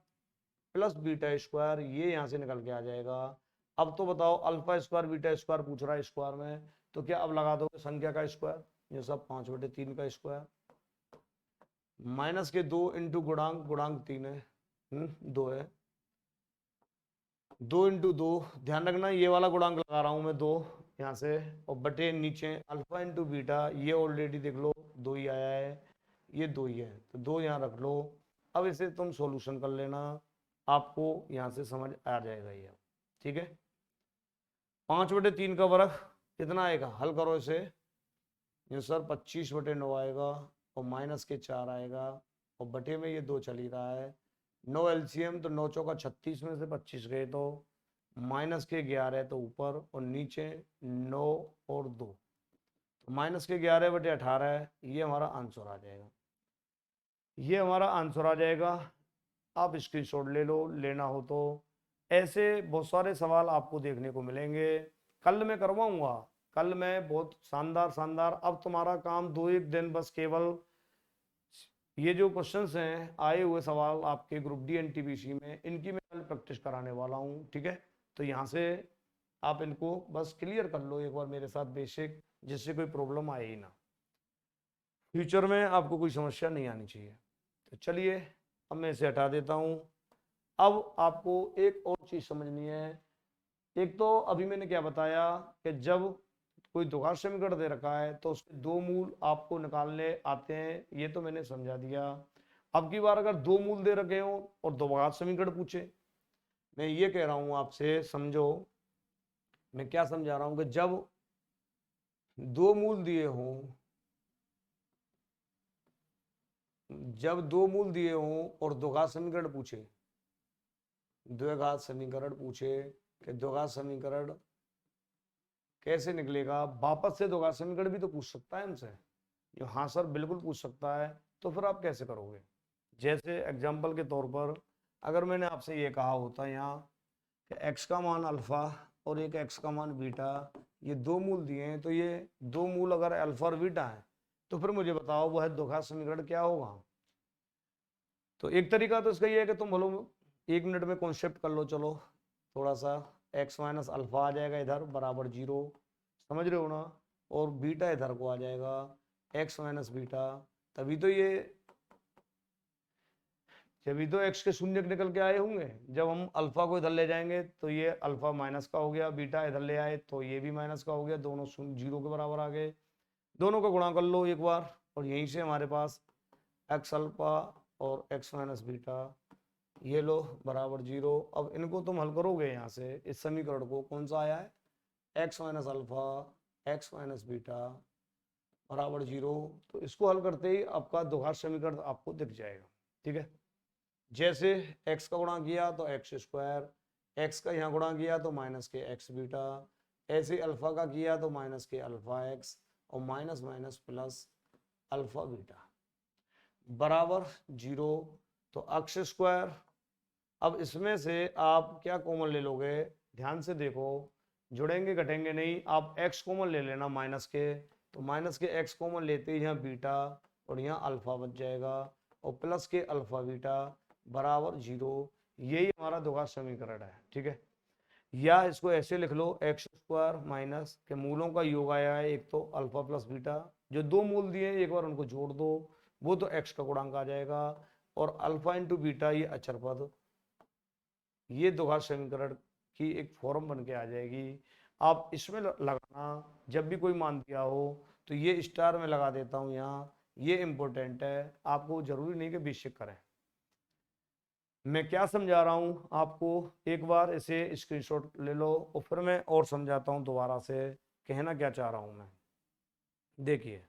plus beta square, ये यहाँ से निकल के आ जाएगा। अब तो बताओ, अल्फा स्क्वायर बीटा स्क्वायर पूछ रहा है स्क्वायर में, तो क्या अब लगा दोगे संख्या का स्क्वायर, ये सब 5/3 का स्क्वायर, माइनस के 2 इंटू गुणांक, गुणांक 3 है, 2 है, 2 इंटू 2, ध्यान रखना ये वाला गुणांक लगा रहा हूं मैं 2 यहाँ से, और बटे नीचे अल्फा इंटू बीटा, ये ऑलरेडी देख लो 2 ही आया है, ये 2 ही है, तो 2 यहाँ रख लो। अब इसे तुम सॉल्यूशन कर लेना, आपको यहाँ से समझ आ जाएगा ये। ठीक है, 5/3 का वर्ग कितना आएगा? हल करो इसे, ये सर 25/9 आएगा, और माइनस के 4 आएगा, और बटे में ये 2 चल ही रहा है, 9 एलसीएम, तो 9 चौका 36 में से 25 गए, तो माइनस के 11, तो ऊपर, और नीचे 9 और 2, तो माइनस के 11/18 है, ये हमारा आंसर आ जाएगा, ये हमारा आंसर आ जाएगा। आप स्क्रीनशॉट ले लो, लेना हो तो। ऐसे बहुत सारे सवाल आपको देखने को मिलेंगे, कल मैं करवाऊंगा, कल मैं बहुत शानदार शानदार। अब तुम्हारा काम 2-1 दिन बस केवल ये जो क्वेश्चंस हैं आए हुए सवाल आपके ग्रुप डी एनटीपीसी में, इनकी मैं कल प्रैक्टिस कराने वाला हूँ। ठीक है, तो यहाँ से आप इनको बस क्लियर कर लो एक बार मेरे साथ बेसिक, जिससे कोई प्रॉब्लम आए ही ना, फ्यूचर में आपको कोई समस्या नहीं आनी चाहिए। तो चलिए अब मैं इसे हटा देता हूँ। अब आपको एक और चीज समझनी है। एक तो अभी मैंने क्या बताया कि जब कोई द्विघात समीकरण दे रखा है तो उसके दो मूल आपको निकालने आते हैं, ये तो मैंने समझा दिया। अब की बार अगर दो मूल दे रखे हो और द्विघात समीकरण पूछे, मैं ये कह रहा हूं आपसे, समझो मैं क्या समझा रहा हूं कि जब दो मूल दिए हों, जब दो मूल दिए हों और द्विघात समीकरण पूछे, द्विघात समीकरण पूछे कि द्विघात समीकरण कैसे निकलेगा, वापस से द्विघात समीकरण भी तो पूछ सकता है हमसे। जो हाँ सर बिल्कुल पूछ सकता है, तो फिर आप कैसे करोगे? जैसे एग्जाम्पल के तौर पर अगर मैंने आपसे ये कहा होता यहाँ कि x का मान अल्फा और एक x का मान बीटा, ये दो मूल दिए हैं, तो ये दो मूल अगर अल्फा और बीटा है तो फिर मुझे बताओ वह द्विघात समीकरण क्या होगा? तो एक तरीका तो इसका ये है कि तुम बोलो 1 मिनट में कॉन्सेप्ट कर लो, चलो थोड़ा सा, x माइनस अल्फा आ जाएगा इधर बराबर 0, समझ रहे हो ना, और बीटा इधर को आ जाएगा x माइनस बीटा, तभी तो ये, जब तो x के शून्य निकल के आए होंगे। जब हम अल्फा को इधर ले जाएंगे तो ये अल्फा माइनस का हो गया, बीटा इधर ले आए तो ये भी माइनस का हो गया, दोनों 0 के बराबर आ गए। दोनों का गुणा कर लो एक बार और यहीं से हमारे पास x अल्फा और x माइनस बीटा, ये लो बराबर 0। अब इनको तुम हल करोगे यहाँ से, इस समीकरण को, कौन सा आया है, x minus alpha x minus beta बराबर 0, तो इसको हल करते ही आपका द्विघात समीकरण आपको दिख जाएगा। ठीक है, जैसे x का गुणा किया तो एक्स स्क्वायर, x का यहाँ गुणा किया तो माइनस के एक्स बीटा, ऐसे अल्फा का किया तो माइनस के अल्फा एक्स और minus minus plus alpha beta बराबर 0। तो एक्स स्क्वायर, अब इसमें से आप क्या कॉमन ले लोगे, ध्यान से देखो, जुड़ेंगे घटेंगे नहीं, आप x कॉमन ले लेना माइनस के, तो माइनस के x कॉमन लेते ही यहाँ बीटा और यहाँ अल्फा बच जाएगा और प्लस के अल्फा बीटा बराबर 0। यही हमारा द्विघात समीकरण है। ठीक है, या इसको ऐसे लिख लो, एक्स स्क्वायर माइनस के मूलों का योग आया है, एक तो अल्फा प्लस बीटा, जो दो मूल दिए एक बार उनको जोड़ दो, वो तो एक्स का गुणांक आ जाएगा, और अल्फा इंटू बीटा ये अचर पद, ये द्विघात समीकरण की एक फॉर्म बन के आ जाएगी। आप इसमें लगाना, जब भी कोई मान दिया हो तो ये स्टार में लगा देता हूँ यहाँ, ये इंपॉर्टेंट है, आपको जरूरी नहीं कि बेसिक करें। मैं क्या समझा रहा हूँ आपको, एक बार इसे स्क्रीनशॉट ले लो और फिर मैं और समझाता हूँ दोबारा से, कहना क्या चाह रहा हूँ मैं। देखिए,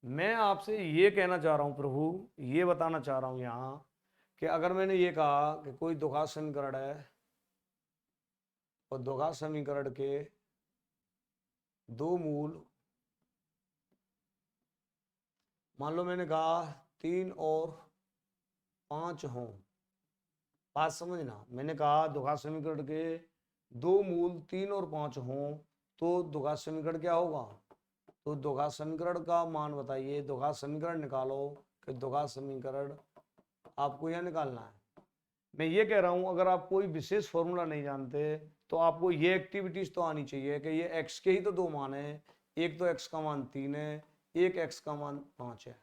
मैं आपसे ये कहना चाह रहा हूँ प्रभु, ये बताना चाह रहा हूँ यहाँ कि अगर मैंने ये कहा कि कोई द्विघात समीकरण है और द्विघात समीकरण के दो मूल, मान लो मैंने कहा 3 और 5 हों, बात समझना, मैंने कहा द्विघात समीकरण के दो मूल 3 और 5 हों तो द्विघात समीकरण क्या होगा, तो द्विघात समीकरण का मान बताइए, द्विघात समीकरण निकालो कि द्विघात समीकरण आपको यह निकालना है। मैं ये कह रहा हूं अगर आप कोई विशेष फॉर्मूला नहीं जानते तो आपको ये एक्टिविटीज तो आनी चाहिए कि ये x के ही तो दो मान है, एक तो x का मान 3 है, एक x का मान 5 है।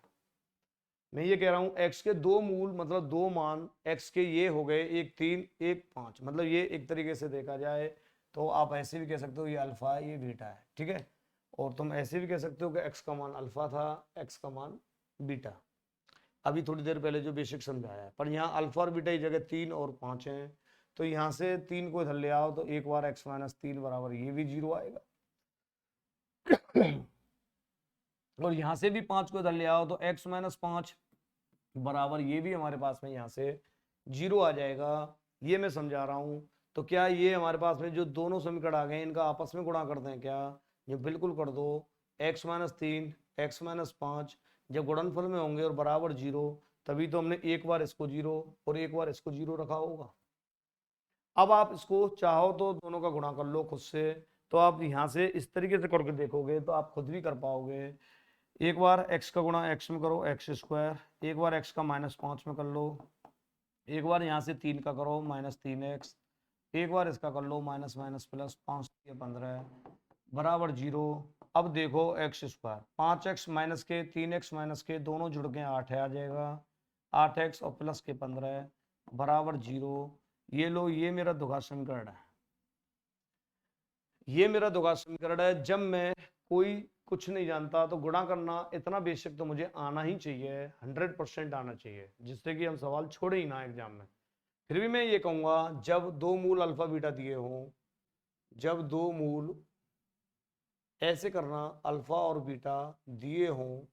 मैं ये कह रहा हूं x के दो मूल मतलब दो मान x के ये हो गए, एक 3 एक 5, मतलब ये एक तरीके से देखा जाए तो आप ऐसे भी कह सकते हो ये अल्फा है ये बीटा है। ठीक है, और तुम ऐसे भी कह सकते हो कि x का मान अल्फा था, x का मान बीटा, अभी थोड़ी देर पहले जो बेसिक समझाया है, पर यहाँ अल्फा और बीटा की जगह 3 और 5 हैं, तो यहाँ से 3 को इधर ले आओ तो एक बार x माइनस 3 बराबर ये भी 0 आएगा और यहाँ से भी 5 को इधर ले आओ तो x माइनस 5 बराबर ये भी हमारे पास में यहाँ से 0 आ जाएगा। ये मैं समझा रहा हूँ। तो क्या ये हमारे पास में जो दोनों समीकरण आ गए इनका आपस में गुणा करते हैं क्या, ये बिल्कुल कर दो, x माइनस 3 x माइनस 5 जब गुणनफल में होंगे और बराबर 0 तभी तो हमने एक बार इसको 0 और एक बार इसको 0 रखा होगा। अब आप इसको चाहो तो दोनों का गुणा कर लो खुद से, तो आप यहाँ से इस तरीके से करके देखोगे तो आप खुद भी कर पाओगे। एक बार x का गुणा x में करो एक्स स्क्वायर, एक बार x का माइनस 5 में कर लो, एक बार यहाँ से 3 का करो माइनस 3x, एक बार इसका कर लो माइनस माइनस प्लस 5 15 बराबर 0। अब देखो एक्स स्क्वायर 5x माइनस के 3x माइनस के दोनों जुड़ के 8 है आ जाएगा, 8x और प्लस के 15 बराबर 0। ये लो, ये मेरा द्विघात समीकरण है, ये मेरा द्विघात समीकरण है। जब मैं कोई कुछ नहीं जानता तो गुणा करना इतना बेसिक तो मुझे आना ही चाहिए, 100% आना चाहिए, जिससे कि हम सवाल छोड़े ही ना एग्जाम में। फिर भी मैं ये कहूंगा जब दो मूल अल्फा बीटा दिए हों, जब दो मूल ऐसे करना अल्फा और बीटा दिए हों,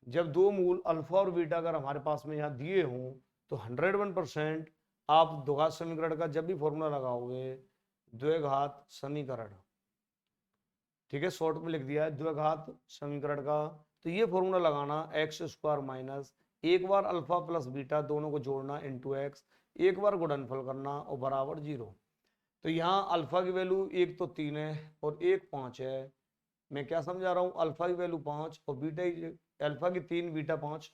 जब दो मूल अल्फा और बीटा अगर हमारे पास में यहाँ दिए हों तो 101% आप द्विघात समीकरण का जब भी फॉर्मूला लगाओगे, द्विघात समीकरण ठीक है, शॉर्ट में लिख दिया है द्विघात समीकरण का। तो ये फॉर्मूला लगाना एक्स स्क्वायर माइनस एक बार अल्फा प्लस बीटा दोनों को जोड़ना इंटू एक्स, एक बार गुणनफल करना और बराबर 0। तो यहाँ अल्फा की वैल्यू एक तो 3 है और एक 5 है। मैं क्या समझा रहा हूँ, अल्फा की वैल्यू 5 और बीटा अल्फा की 3 बीटा 5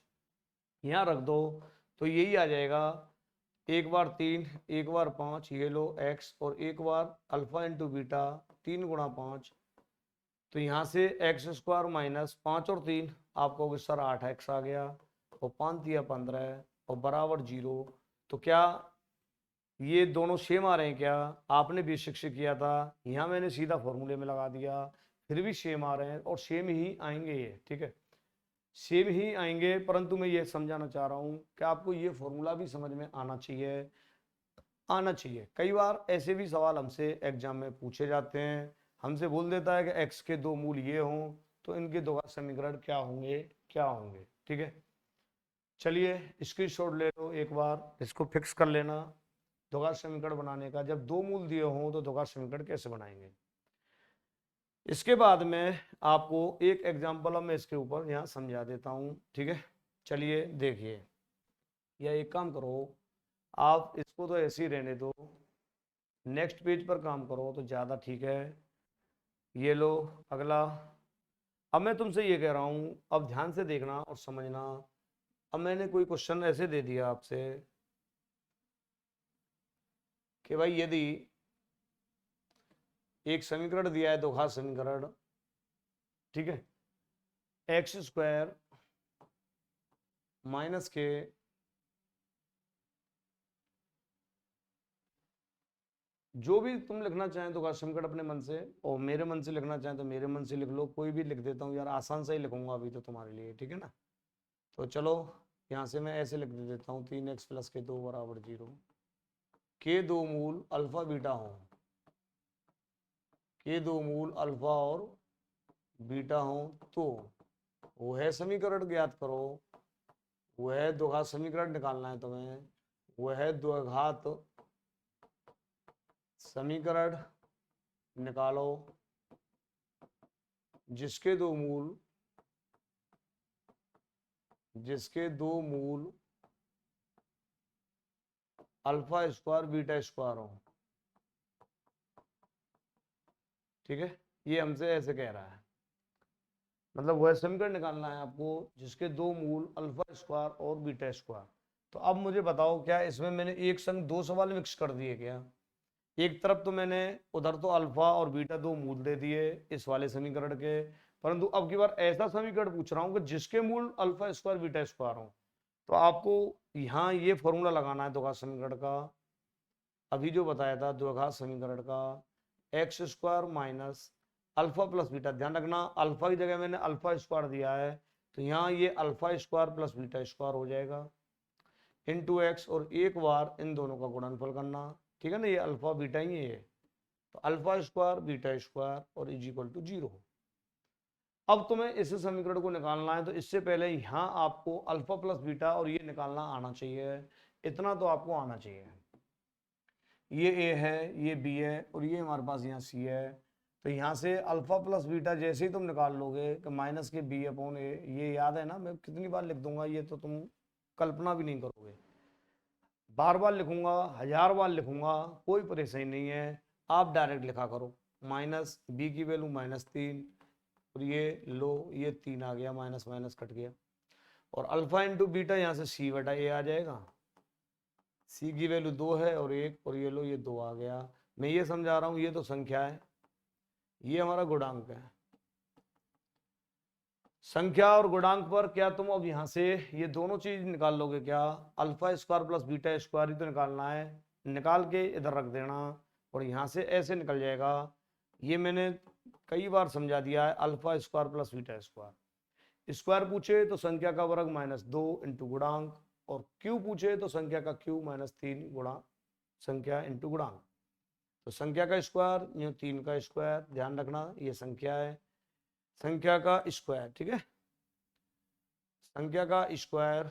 यहाँ रख दो। तो यही आ जाएगा एक बार 3 एक बार 5, ये लो एक्स, और एक बार अल्फा इंटू बीटा 3 गुणा 5। तो यहाँ से एक्स स्क्वायर माइनस 5 और 3 आपको सर 8x आ गया और 5 दिया 15 और बराबर 0। तो क्या ये दोनों सेम आ रहे हैं? क्या आपने भी शिक्षित किया था, यहाँ मैंने सीधा फॉर्मूले में लगा दिया, फिर भी सेम आ रहे हैं और सेम ही आएंगे ये, ठीक है, सेम ही आएंगे। परंतु मैं ये समझाना चाह रहा हूँ कि आपको ये फॉर्मूला भी समझ में आना चाहिए, आना चाहिए। कई बार ऐसे भी सवाल हमसे एग्जाम में पूछे जाते हैं, हमसे बोल देता है कि एक्स के दो मूल ये हों तो इनके दो समीकरण क्या होंगे, क्या होंगे, ठीक है। चलिए स्क्रीनशॉट ले लो, एक बार इसको फिक्स कर लेना। दोघात समीकरण बनाने का, जब दो मूल दिए हों तो दोघात समीकरण कैसे बनाएंगे। इसके बाद में आपको एक एग्जाम्पल मैं इसके ऊपर यहाँ समझा देता हूँ, ठीक है। चलिए देखिए, या एक काम करो, आप इसको तो ऐसे ही रहने दो, नेक्स्ट पेज पर काम करो तो ज़्यादा ठीक है। ये लो अगला। अब मैं तुमसे ये कह रहा हूँ, अब ध्यान से देखना और समझना। अब मैंने कोई क्वेश्चन ऐसे दे दिया आपसे कि भाई यदि एक समीकरण दिया है, दोघात समीकरण, ठीक है, एक्स स्क्वायर माइनस के जो भी तुम लिखना चाहें तो समीकरण अपने मन से, और मेरे मन से लिखना चाहें तो मेरे मन से लिख लो, कोई भी लिख देता हूँ यार, आसान से ही लिखूंगा अभी तो तुम्हारे लिए, ठीक है ना। तो चलो यहाँ से मैं ऐसे लिख देता हूँ 3x प्लस के 2 बराबर 0 के दो मूल अल्फा बीटा हो, के दो मूल अल्फा और बीटा हो, तो वह समीकरण ज्ञात करो, वह द्विघात समीकरण निकालना है तुम्हें, वह द्विघात समीकरण निकालो जिसके दो मूल, जिसके दो मूल अल्फा स्क्वायर बीटा स्क्वायर हो, ठीक है। ये हमसे ऐसे कह रहा है, मतलब वह समीकरण निकालना है आपको जिसके दो मूल अल्फा स्क्वायर और बीटा स्क्वायर। तो अब मुझे बताओ, क्या इसमें मैंने एक संग दो सवाल मिक्स कर दिए क्या? एक तरफ तो मैंने उधर तो अल्फा और बीटा दो मूल दे दिए इस वाले समीकरण के, परंतु अब की बार ऐसा समीकरण पूछ रहा हूं कि जिसके मूल अल्फा स्क्वायर बीटा स्क्वायर हो। तो आपको यहाँ ये फॉर्मूला लगाना है द्विघात समीकरण का, अभी जो बताया था द्विघात समीकरण का, x square minus alpha plus beta. ध्यान रखना अल्फा की जगह मैंने अल्फा स्क्वायर दिया है, तो यहाँ ये alpha square plus beta square हो जाएगा इंटू एक्स, और एक बार इन दोनों का गुणनफल करना, ठीक है ना, ये अल्फा बीटा ही है ये। तो अल्फा स्क्वायर बीटा स्क्वायर और इज इक्वल टू 0। अब तुम्हें इस समीकरण को निकालना है, तो इससे पहले यहाँ आपको अल्फा प्लस बीटा और ये निकालना आना चाहिए, इतना तो आपको आना चाहिए। ये ए है, ये बी है, और ये हमारे पास यहाँ सी है। तो यहाँ से अल्फा प्लस बीटा जैसे ही तुम निकाल लोगे कि माइनस के बी अपॉन ए, ये याद है ना, मैं कितनी बार लिख दूंगा, ये तो तुम कल्पना भी नहीं करोगे। बार बार लिखूंगा, 1000 बार लिखूंगा, कोई परेशानी नहीं है, आप डायरेक्ट लिखा करो। माइनस बी की वैल्यू -3, और ये लो, ये 3 आ गया, माइनस माइनस कट गया, और अल्फा इंटू बीटा यहाँ से सी बटा ए आ जाएगा। सी की वैल्यू 2 है और 1, और ये लो, ये 2 आ गया। मैं ये समझा रहा हूँ, ये तो संख्या है, ये हमारा गुणांक है। संख्या और गुणांक पर क्या तुम अब यहाँ से ये दोनों चीज निकाल लोगे क्या? Alpha square plus beta square ही तो निकालना है, निकाल के इधर रख देना, और यहाँ से ऐसे निकल जाएगा। ये मैंने कई बार समझा दिया है, alpha square plus beta square. Square पूछे तो संख्या का वर्ग -2 इंटू गुणांक, और क्यू पूछे तो संख्या का क्यू -3 गुणा संख्या इंटू गुणांक। तो संख्या का स्क्वायर यूं 3 का स्क्वायर, ध्यान रखना ये संख्या है, संख्या का स्क्वायर, ठीक है, संख्या का स्क्वायर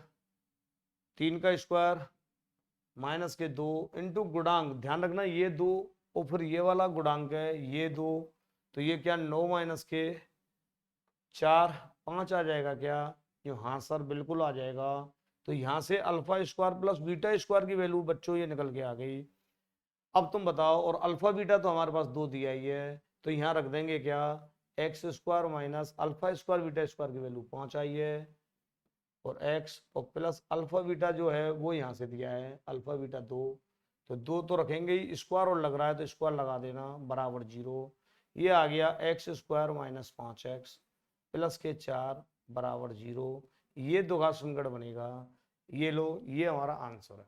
3 का स्क्वायर माइनस के 2 इंटू गुणांक। ध्यान रखना ये 2 और फिर ये वाला गुणांक है, ये 2 तो ये क्या 9 माइनस के 4 5 आ जाएगा क्या? ये हाँ सर बिल्कुल आ जाएगा। तो यहाँ से alpha square plus beta square की वैल्यू बच्चों ये निकल के आ गई। अब तुम बताओ, और अल्फा बीटा तो हमारे पास 2 दिया ही है, तो यहाँ रख देंगे क्या? X square minus alpha square beta square की वैल्यू 5 आई है, और एक्स और प्लस अल्फा बीटा जो है वो यहाँ से दिया है अल्फा बीटा 2। तो 2 तो रखेंगे ही, स्क्वायर और लग रहा है तो स्क्वायर लगा देना, बराबर 0। ये आ गया x square minus 5x plus के 4 बराबर 0। ये दो घात समीकरण बनेगा। ये लो, ये हमारा आंसर है।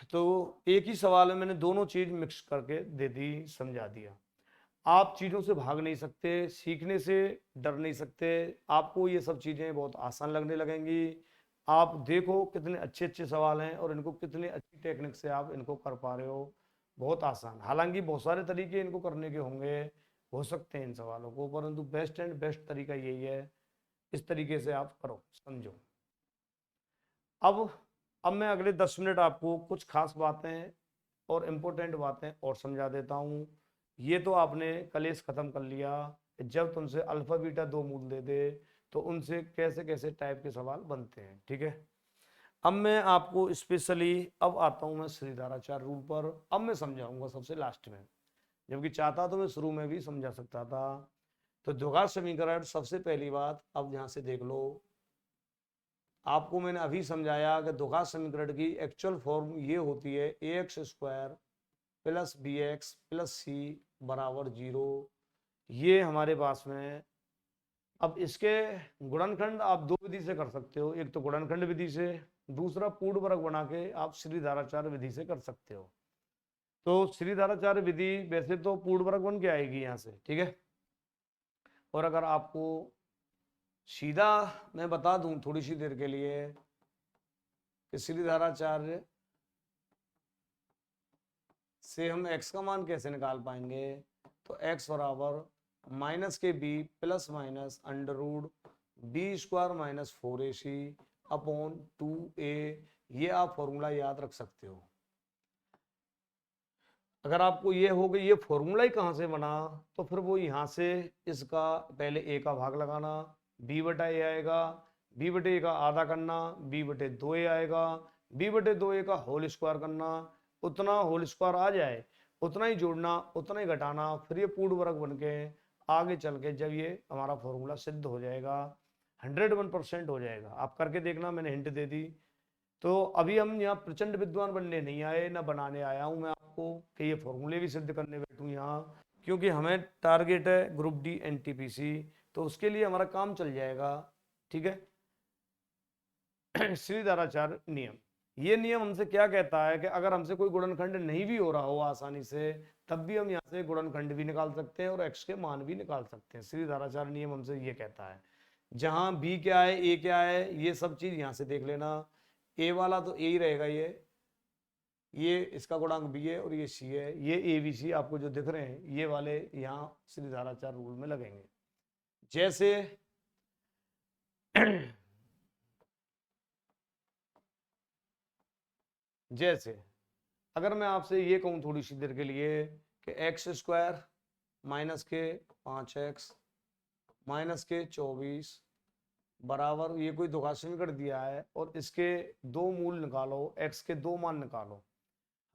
तो एक ही सवाल में मैंने दोनों चीज मिक्स करके दे दी, समझा दिया। आप चीजों से भाग नहीं सकते, सीखने से डर नहीं सकते। आपको ये सब चीजें बहुत आसान लगने लगेंगी। आप देखो कितने अच्छे अच्छे सवाल हैं और इनको कितने अच्छी टेक्निक से आप इनको कर पा रहे हो। बहुत आसान, हालांकि बहुत सारे तरीके इनको करने के होंगे, हो सकते हैं इन सवालों को, परंतु बेस्ट एंड बेस्ट तरीका यही है। इस तरीके से आप करो, समझो। अब अब मैं अगले 10 मिनट आपको कुछ खास बातें और इम्पोर्टेंट बातें और समझा देता हूँ। ये तो आपने कलेश खत्म कर लिया। जब तुमसे अल्फा बीटा 2 मूल दे दे तो उनसे कैसे कैसे टाइप के सवाल बनते हैं, ठीक है। अब मैं आपको स्पेशली अब आता हूँ मैं श्रीधाराचार्य रूल पर। अब मैं समझाऊंगा सबसे लास्ट में, जबकि चाहता तो मैं शुरू में भी समझा सकता था। तो द्विघात समीकरण, सबसे पहली बात अब यहाँ से देख लो। आपको मैंने अभी समझाया कि द्विघात समीकरण की एक्चुअल फॉर्म ये होती है ए x square plus B x plus c बराबर 0। ये हमारे पास में। अब इसके गुणनखंड आप दो विधि से कर सकते हो, एक तो गुणनखंड विधि से, दूसरा पूर्ण वर्ग बना के आप श्रीधाराचार्य विधि से कर सकते हो। तो श्रीधाराचार्य विधि वैसे तो पूर्ण वर्ग बन के आएगी यहाँ से, ठीक है। और अगर आपको सीधा मैं बता दूं थोड़ी सी देर के लिए कि श्रीधाराचार्य से हम x का मान कैसे निकाल पाएंगे, तो x बराबर माइनस के b plus minus under root b square minus 4ac upon 2a। ये आप फॉर्मूला याद रख सकते हो। अगर आपको ये हो गई ये फॉर्मूला ही कहाँ से बना, तो फिर वो यहाँ से इसका पहले a का भाग लगाना, b बटा a आएगा, b बटे a का आधा करना, b बटे 2a आएगा, b बटे 2a का होल स्क्वायर करना। उतना होल स्क्वायर आ जाए उतना ही जोड़ना, उतना ही घटाना, फिर ये पूर्ण वर्ग बन के आगे चल के जब ये हमारा फॉर्मूला सिद्ध हो जाएगा 101% हो जाएगा। आप करके देखना, मैंने हिंट दे दी। तो अभी हम यहाँ प्रचंड विद्वान बनने नहीं आए, ना बनाने आया हूँ मैं आपको कि ये फॉर्मूले भी सिद्ध करने बैठूँ यहाँ, क्योंकि हमें टारगेट है ग्रुप डी एनटीपीसी, तो उसके लिए हमारा काम चल जाएगा, ठीक है। श्रीधाराचार्य नियम, ये नियम हमसे क्या कहता है कि अगर हमसे कोई गुणनखंड नहीं भी हो रहा हो आसानी से, तब भी हम यहाँ से गुणनखंड भी निकाल सकते हैं और एक्स के मान भी निकाल सकते हैं। श्रीधाराचार्य नियम हमसे ये कहता है। जहां बी क्या है ए क्या है ये सब चीज यहाँ से देख लेना। ए वाला तो ए ही रहेगा, ये इसका गुणांक बी है और ये सी है। ये ए बी सी आपको जो दिख रहे हैं ये वाले यहाँ श्रीधाराचार्य रूल में लगेंगे। जैसे जैसे अगर मैं आपसे ये कहूँ थोड़ी सी देर के लिए कि एक्स स्क्वायर माइनस के 5x माइनस के 24 बराबर, ये कोई द्विघात समीकरण दिया है और इसके दो मूल निकालो, x के दो मान निकालो।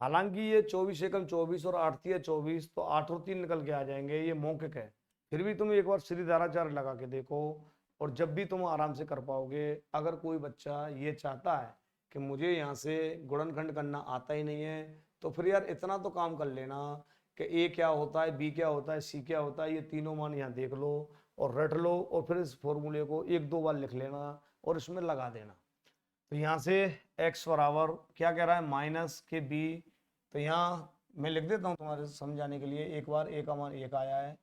हालांकि ये 24 एकम 24 और 8 तिया 24, तो 8 और 3 निकल के आ जाएंगे, ये मौखिक है। फिर भी तुम एक बार श्रीधाराचार्य लगा के देखो और जब भी तुम आराम से कर पाओगे। अगर कोई बच्चा ये चाहता है कि मुझे यहाँ से गुणनखंड करना आता ही नहीं है, तो फिर यार इतना तो काम कर लेना कि ए क्या होता है, बी क्या होता है, सी क्या होता है, ये तीनों मान यहाँ देख लो और रट लो और फिर इस फॉर्मूले को एक दो बार लिख लेना और इसमें लगा देना। तो यहाँ से x बराबर क्या कह रहा है, माइनस के b। तो यहाँ मैं लिख देता हूँ तुम्हारे समझाने के लिए। एक बार a का मान 1 आया है,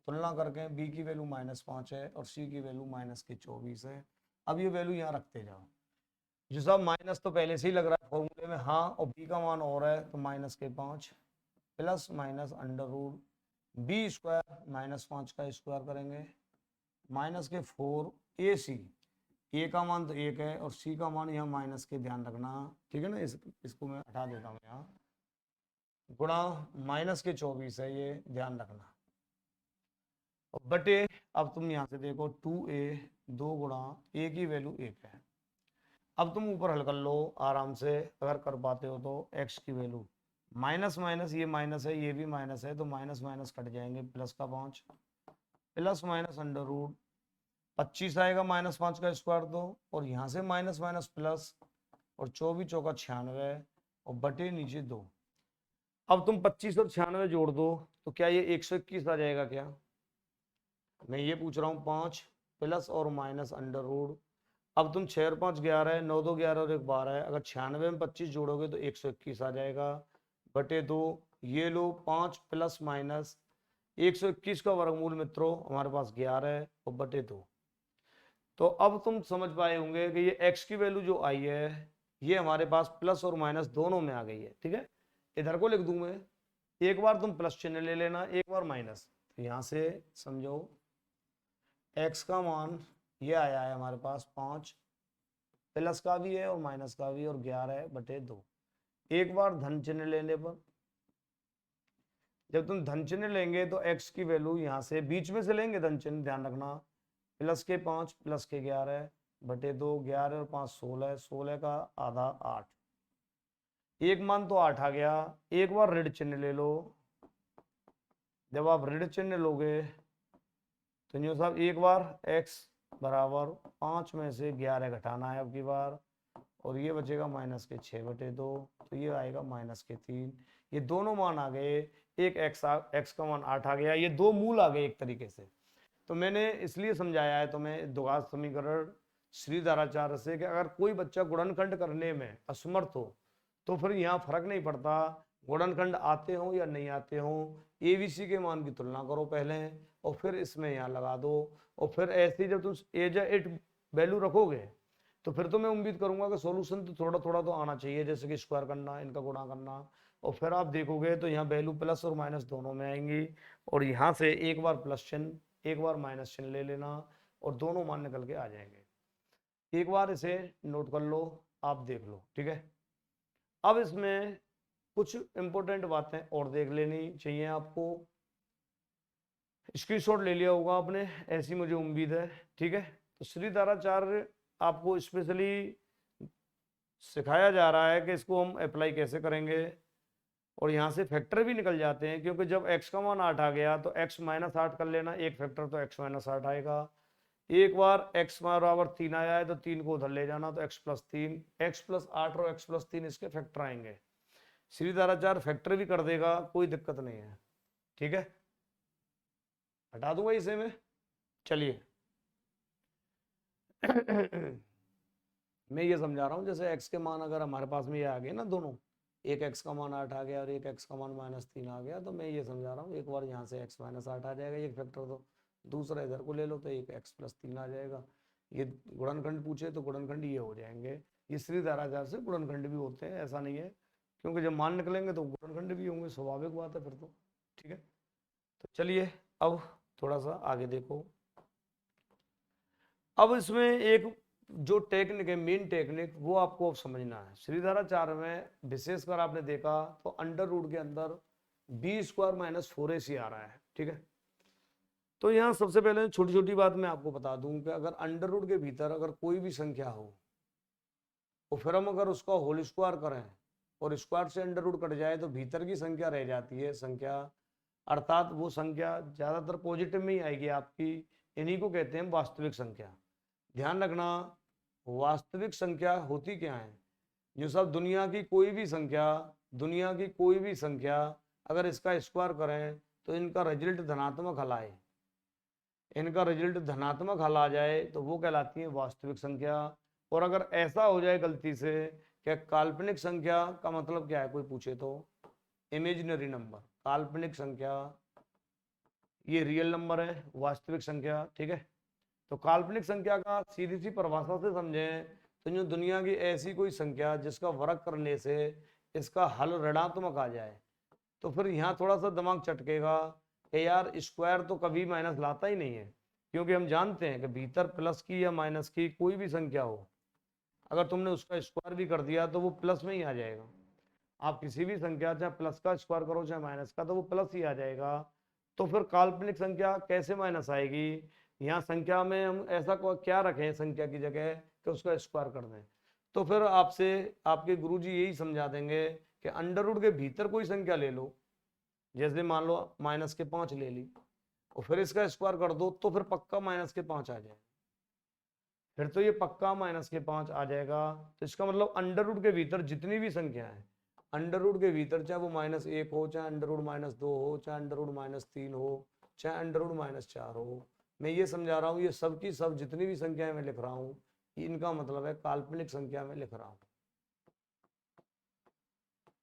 तुलना करके b की वैल्यू -5 है और c की वैल्यू -24 है। अब ये वैल्यू यहाँ रखते जाओ। जो सब माइनस तो पहले से ही लग रहा है फॉर्मूले में, हाँ, और b का मान और है तो -5 plus minus under root b square -5 का स्क्वायर करेंगे -4 ac। ए का मान तो 1 है और सी का मान यहाँ माइनस के, ध्यान रखना, ठीक है ना। इसको मैं हटा देता हूँ यहाँ, गुणा -24 है, ये ध्यान रखना। और बटे, अब तुम यहाँ से देखो 2a 2 गुणा a की वैल्यू 1 है। अब तुम ऊपर हल कर लो आराम से, अगर कर पाते हो तो x की वैल्यू माइनस माइनस, ये माइनस है ये भी माइनस है, तो माइनस माइनस कट जाएंगे, प्लस का 5 प्लस माइनस अंडर रूट 25 आएगा, -5 का स्क्वायर तो, और यहाँ से माइनस माइनस प्लस, और 24 चौका 96, और बटे नीचे 2। अब तुम 25 और 96 जोड़ दो तो क्या ये 121 आ जाएगा क्या? मैं ये पूछ रहा हूँ। 5 प्लस और माइनस अंडर रूट, अब तुम 6 और 5 11 है, 9 2 11 और 1 12 है, अगर 96 में 25 जोड़ोगे तो 121 आ जाएगा, बटे 2। ये लो 5 प्लस माइनस 121 का वर्गमूल मित्रों हमारे पास 11 है, और बटे 2। तो अब तुम समझ पाए होंगे कि ये x की वैल्यू जो आई है ये हमारे पास प्लस और माइनस दोनों में आ गई है। ठीक है, इधर को लिख दूं मैं, एक बार तुम प्लस चिन्ह ले लेना, एक बार माइनस, तो यहां से समझो x का मान ये आया है हमारे पास 5, प्लस का भी है और माइनस का भी, और 11 है बटे 2। एक बार धन चिन्ह लेने पर, जब तुम धन चिन्ह लेंगे तो x की वैल्यू यहां से बीच में से लेंगे धन चिन्ह, ध्यान रखना, प्लस के 5 प्लस के 11 बटे 2, 11 और 5 16, 16 का आधा 8, एक मान तो 8 आ गया। एक बार ऋण चिन्ह ले लो, जब आप ऋण चिन्ह लोगे तो न्यू साहब एक बार x बराबर 5 में से 11 घटाना है अब की बार, और ये बचेगा माइनस के 6 बटे 2, तो ये आएगा माइनस के 3। ये दोनों मान आ गए, एक x का मान 8 आ गया, ये दो मूल आ गए एक तरीके से। तो मैंने इसलिए समझाया है तुम्हें द्विघात समीकरण श्रीधराचार्य से कि अगर कोई बच्चा गुणनखंड करने में असमर्थ हो तो फिर यहाँ फर्क नहीं पड़ता गुणनखंड आते हो या नहीं आते हो, एबीसी के मान की तुलना करो पहले और फिर इसमें यहाँ लगा दो, और फिर ऐसे जब तुम एज इट वैल्यू रखोगे तो फिर तो मैं उम्मीद करूंगा कि सॉल्यूशन तो थोड़ा थोड़ा तो आना चाहिए, जैसे कि स्क्वायर करना, इनका गुणा करना, और फिर आप देखोगे तो यहाँ वैल्यू प्लस और माइनस दोनों में आएंगी, और यहाँ से एक बार प्लस चिन्ह एक बार माइनस चिन्ह ले लेना और दोनों मान निकल के आ जाएंगे। एक बार इसे नोट कर लो, आप देख लो। ठीक है, अब इसमें कुछ इंपॉर्टेंट बातें और देख लेनी चाहिए आपको। स्क्रीनशॉट ले लिया होगा आपने, ऐसी मुझे उम्मीद है। ठीक है, तो श्रीधराचार्य आपको स्पेशली सिखाया जा रहा है कि इसको हम अप्लाई कैसे करेंगे, और यहाँ से फैक्टर भी निकल जाते हैं, क्योंकि जब x का मान 8 आ गया तो x माइनस 8 कर लेना, एक फैक्टर तो x माइनस 8 आएगा। एक बार x बराबर 3 आया है तो 3 को उधर ले जाना, तो x प्लस 3, x प्लस 8 और x प्लस 3 इसके फैक्टर आएंगे। श्रीधराचार्य फैक्टर भी कर देगा, कोई दिक्कत नहीं है। ठीक है, हटा दूंगा इसे मैं। चलिए मैं ये समझा रहा हूँ, जैसे x के मान अगर हमारे पास में ये आ गए ना दोनों, एक x का मान 8 आ गया और एक x का मान -3 आ गया, तो मैं ये समझा रहा हूँ एक बार यहाँ से x माइनस 8 आ जाएगा एक फैक्टर, तो दूसरा इधर को ले लो तो एक x प्लस 3 आ जाएगा। ये गुणनखंड पूछे तो गुणनखंड ये हो जाएंगे। ये श्रीधराचार्य से गुणनखंड भी होते हैं, ऐसा नहीं है, क्योंकि जब मान निकलेंगे तो गुणनखंड भी होंगे, स्वाभाविक बात है फिर तो। ठीक है, तो चलिए अब थोड़ा सा आगे देखो। अब इसमें एक जो टेक्निक है, मेन टेक्निक, वो आपको अब समझना है। श्रीधराचार्य में विशेषकर आपने देखा तो अंडर रूट के अंदर बी स्क्वायर माइनस 4ac आ रहा है। ठीक है, तो यहाँ सबसे पहले छोटी छोटी बात मैं आपको बता दूं कि अगर अंडर रूट के भीतर अगर कोई भी संख्या हो तो फिर हम अगर उसका होल स्क्वायर करें और स्क्वायर से अंडर रूट कट जाए तो भीतर की संख्या रह जाती है संख्या, अर्थात वो संख्या ज्यादातर पॉजिटिव में ही आएगी आपकी। इन्हीं को कहते हैं वास्तविक संख्या। ध्यान रखना, वास्तविक संख्या होती क्या है? जो सब दुनिया की कोई भी संख्या, दुनिया की कोई भी संख्या अगर इसका स्क्वायर करें तो इनका रिजल्ट धनात्मक हल आए, इनका रिजल्ट धनात्मक हल आ जाए तो वो कहलाती है वास्तविक संख्या। और अगर ऐसा हो जाए गलती से क्या काल्पनिक संख्या का मतलब क्या है कोई पूछे तो, इमेजिनरी नंबर, काल्पनिक संख्या ये रियल नंबर है, वास्तविक संख्या। ठीक है, तो काल्पनिक संख्या का सीधी सी परिभाषा से समझें तो जो दुनिया की ऐसी कोई संख्या जिसका वर्ग करने से इसका हल ऋणात्मक आ जाए, तो फिर यहाँ थोड़ा सा दिमाग चटकेगा कि यार स्क्वायर तो कभी माइनस लाता ही नहीं है, क्योंकि हम जानते हैं कि भीतर प्लस की या माइनस की कोई भी संख्या हो, अगर तुमने उसका स्क्वायर भी कर दिया तो वो प्लस में ही आ जाएगा। आप किसी भी संख्या चाहे प्लस का स्क्वायर करो चाहे माइनस का, तो वो प्लस ही आ जाएगा। तो फिर काल्पनिक संख्या कैसे माइनस आएगी? यहाँ संख्या में हम ऐसा क्या रखें संख्या की जगह कि उसका स्क्वायर कर दें। तो फिर आपसे आपके गुरुजी यही समझा देंगे कि अंडर रूट के भीतर कोई संख्या ले लो, जैसे मान लो -5 ले ली और फिर इसका स्क्वायर कर दो, तो फिर पक्का -5 आ जाए। फिर तो ये पक्का -5 आ जाएगा। तो इसका मतलब अंडर रूट के भीतर जितनी भी संख्या है, अंडर रूट के भीतर चाहे वो -1 हो, चाहे अंडर रूट -2 हो, चाहे अंडर रूट -3 हो, चाहे अंडर रूट -4 हो, मैं ये समझा रहा हूँ ये सब की सब जितनी भी संख्याएं मैं लिख रहा हूँ, इनका मतलब है काल्पनिक संख्या में लिख रहा हूँ,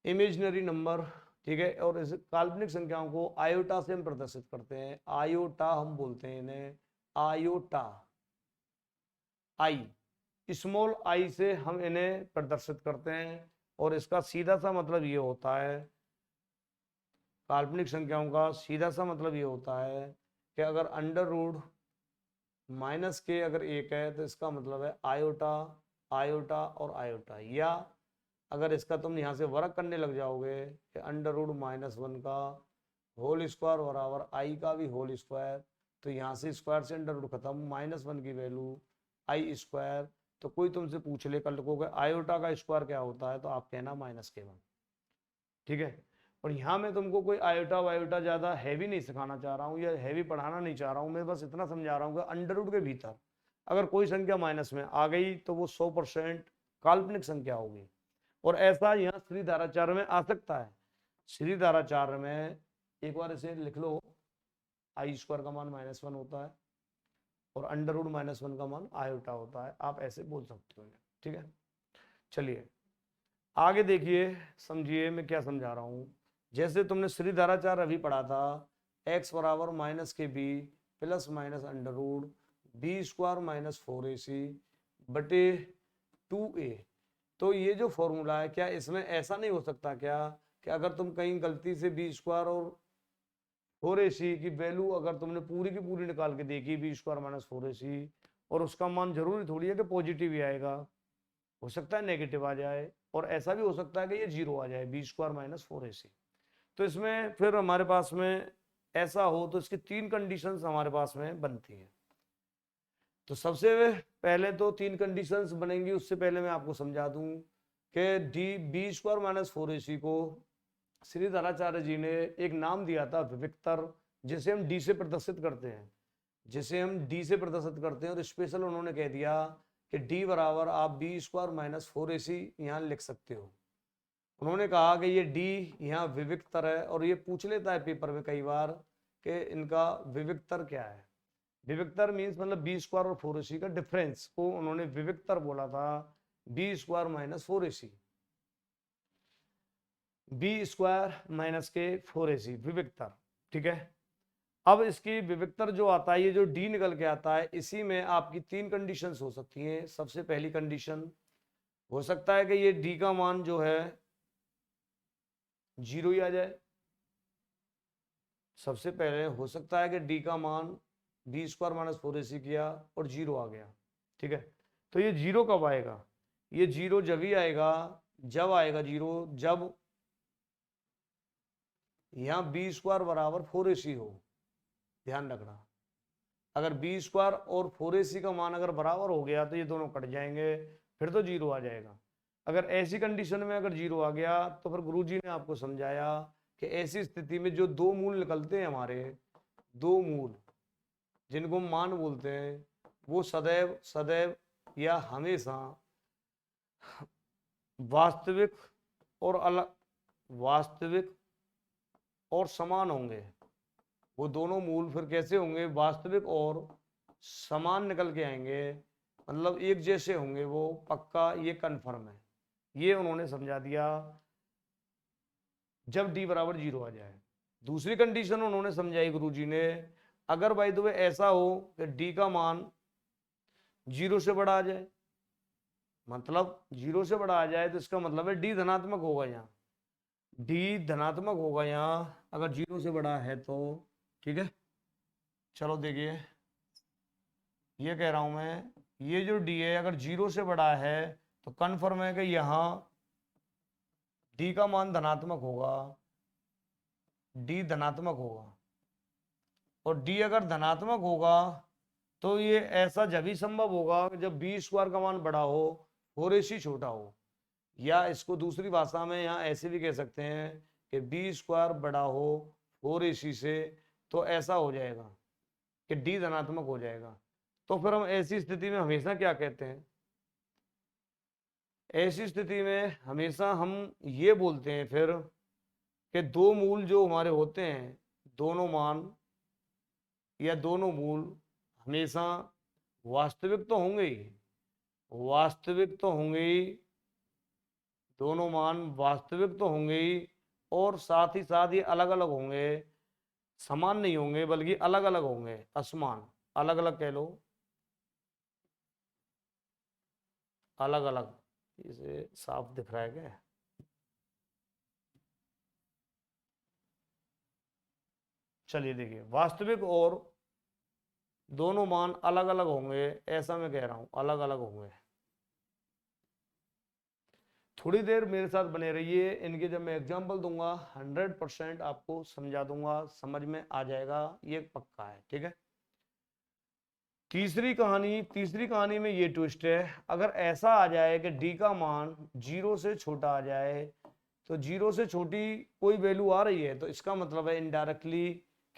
इमेजिनरी नंबर। ठीक है, और इस काल्पनिक संख्याओं को आयोटा से हम प्रदर्शित करते हैं। आयोटा हम बोलते हैं इन्हें, आयोटा, आई, स्मॉल आई से हम इन्हें प्रदर्शित करते हैं। और इसका सीधा सा मतलब ये होता है, काल्पनिक संख्याओं का सीधा सा मतलब ये होता है कि अगर अंडर रूट माइनस के अगर 1 है तो इसका मतलब है आयोटा, आयोटा और आयोटा। या अगर इसका तुम यहाँ से वर्क करने लग जाओगे कि अंडर रूट -1 का होल स्क्वायर बराबर आई का भी होल स्क्वायर, तो यहाँ से स्क्वायर से अंडर रूट खत्म, -1 की वैल्यू आई स्क्वायर। तो कोई तुमसे पूछ ले कल को आयोटा का स्क्वायर क्या होता है, तो आप कहना -1। ठीक है, और यहाँ मैं तुमको कोई आयोटा वायोटा ज्यादा हैवी नहीं सिखाना चाह रहा हूँ या हैवी पढ़ाना नहीं चाह रहा हूँ, मैं बस इतना समझा रहा हूँ कि अंडर रूट के भीतर अगर कोई संख्या माइनस में आ गई तो वो 100% काल्पनिक संख्या होगी। और ऐसा यहाँ श्री धाराचार्य में आ सकता है। श्री धाराचार्य में एक बार इसे लिख लो, आई स्क्वायर का मान -1 होता है और अंडर रूट -1 का मान आयोटा होता है, आप ऐसे बोल सकते हो। ठीक है, चलिए आगे देखिए, समझिए मैं क्या समझा रहा हूं। जैसे तुमने श्री धाराचार्य अभी पढ़ा था, x बराबर -b plus minus under root b square -4ac बटे 2a। तो ये जो फॉर्मूला है, क्या इसमें ऐसा नहीं हो सकता क्या कि अगर तुम कहीं गलती से b स्क्वायर और 4ac की वैल्यू अगर तुमने पूरी की पूरी निकाल के देखी, b स्क्वायर -4ac, और उसका मान जरूरी थोड़ी है कि पॉजिटिव ही आएगा, हो सकता है नेगेटिव आ जाए, और ऐसा भी हो सकता है कि ये 0 आ जाए, b स्क्वायर -4ac। तो इसमें फिर हमारे पास में ऐसा हो तो इसकी 3 कंडीशंस हमारे पास में बनती हैं। तो सबसे पहले तो 3 कंडीशंस बनेंगी, उससे पहले मैं आपको समझा दूं कि b स्क्वायर -4ac को श्री धाराचार्य जी ने एक नाम दिया था विविक्तर, जिसे हम d से प्रदर्शित करते हैं, जिसे हम d से प्रदर्शित करते हैं। और स्पेशल उन्होंने कह दिया कि d बराबर आप b स्क्वायर -4ac यहाँ लिख सकते हो। उन्होंने कहा कि ये d यहाँ विविक्तर है, और ये पूछ लेता है पेपर में कई बार कि इनका विविक्तर क्या है। विविक्तर मीन्स मतलब b स्क्वायर और 4ac का डिफरेंस को उन्होंने विविक्तर बोला था, b square -4ac, b square -4ac विविक्तर। ठीक है, अब इसकी विविक्तर जो आता है, ये जो d निकल के आता है, इसी में आपकी 3 कंडीशंस हो सकती हैं। सबसे पहली कंडीशन हो सकता है कि ये d का मान जो है 0 ही आ जाए। सबसे पहले हो सकता है कि d का मान b स्क्वायर -4ac किया और 0 आ गया। ठीक है, तो ये 0 कब आएगा? ये 0 जब ही आएगा, जब आएगा 0 जब यहाँ b स्क्वायर बराबर 4ac हो। ध्यान रखना, अगर b स्क्वायर और 4ac का मान अगर बराबर हो गया तो ये दोनों कट जाएंगे, फिर तो 0 आ जाएगा। अगर ऐसी कंडीशन में अगर 0 आ गया तो फिर गुरुजी ने आपको समझाया कि ऐसी स्थिति में जो 2 मूल निकलते हैं हमारे, 2 मूल जिनको मान बोलते हैं, वो सदैव सदैव या हमेशा वास्तविक और अलग, वास्तविक और समान होंगे। वो दोनों मूल फिर कैसे होंगे? वास्तविक और समान निकल के आएंगे, मतलब एक जैसे होंगे वो, पक्का ये कंफर्म है। ये उन्होंने समझा दिया जब d बराबर 0 आ जाए। दूसरी कंडीशन उन्होंने समझाई गुरुजी ने, अगर भाई तो ऐसा हो कि d का मान 0 से बड़ा आ जाए, मतलब 0 से बड़ा आ जाए तो इसका मतलब है d धनात्मक होगा। यहाँ d धनात्मक होगा यहाँ अगर 0 से बड़ा है तो। ठीक है, चलो देखिए, ये कह रहा हूं मैं, ये जो d है अगर 0 से बड़ा है तो कन्फर्म है कि यहाँ d का मान धनात्मक होगा, d धनात्मक होगा। और डी अगर धनात्मक होगा तो ये ऐसा जब ही संभव होगा जब बी स्क्वायर का मान बड़ा हो 4ac छोटा हो, या इसको दूसरी भाषा में यहाँ ऐसे भी कह सकते हैं कि बी स्क्वायर बड़ा हो 4ac से, तो ऐसा हो जाएगा कि डी धनात्मक हो जाएगा। तो फिर हम ऐसी स्थिति में हमेशा क्या कहते हैं, ऐसी स्थिति में हमेशा हम ये बोलते हैं फिर कि दो मूल जो हमारे होते हैं, दोनों मान या दोनों मूल हमेशा वास्तविक तो होंगे ही, वास्तविक तो होंगे ही, दोनों मान वास्तविक तो होंगे ही, और साथ ही साथ ये अलग अलग होंगे, समान नहीं होंगे बल्कि अलग अलग होंगे, असमान, अलग अलग कह लो, अलग अलग। इसे साफ दिख रहा है क्या? चलिए देखिए, वास्तविक और दोनों मान अलग अलग होंगे, ऐसा मैं कह रहा हूं, अलग अलग होंगे। थोड़ी देर मेरे साथ बने रहिए, इनके जब मैं एग्जांपल दूंगा 100% आपको समझा दूंगा, समझ में आ जाएगा, ये पक्का है, ठीक है। तीसरी कहानी में ये ट्विस्ट है, अगर ऐसा आ जाए कि डी का मान 0 से छोटा आ जाए, तो 0 से छोटी कोई वैल्यू आ रही है तो इसका मतलब है इनडायरेक्टली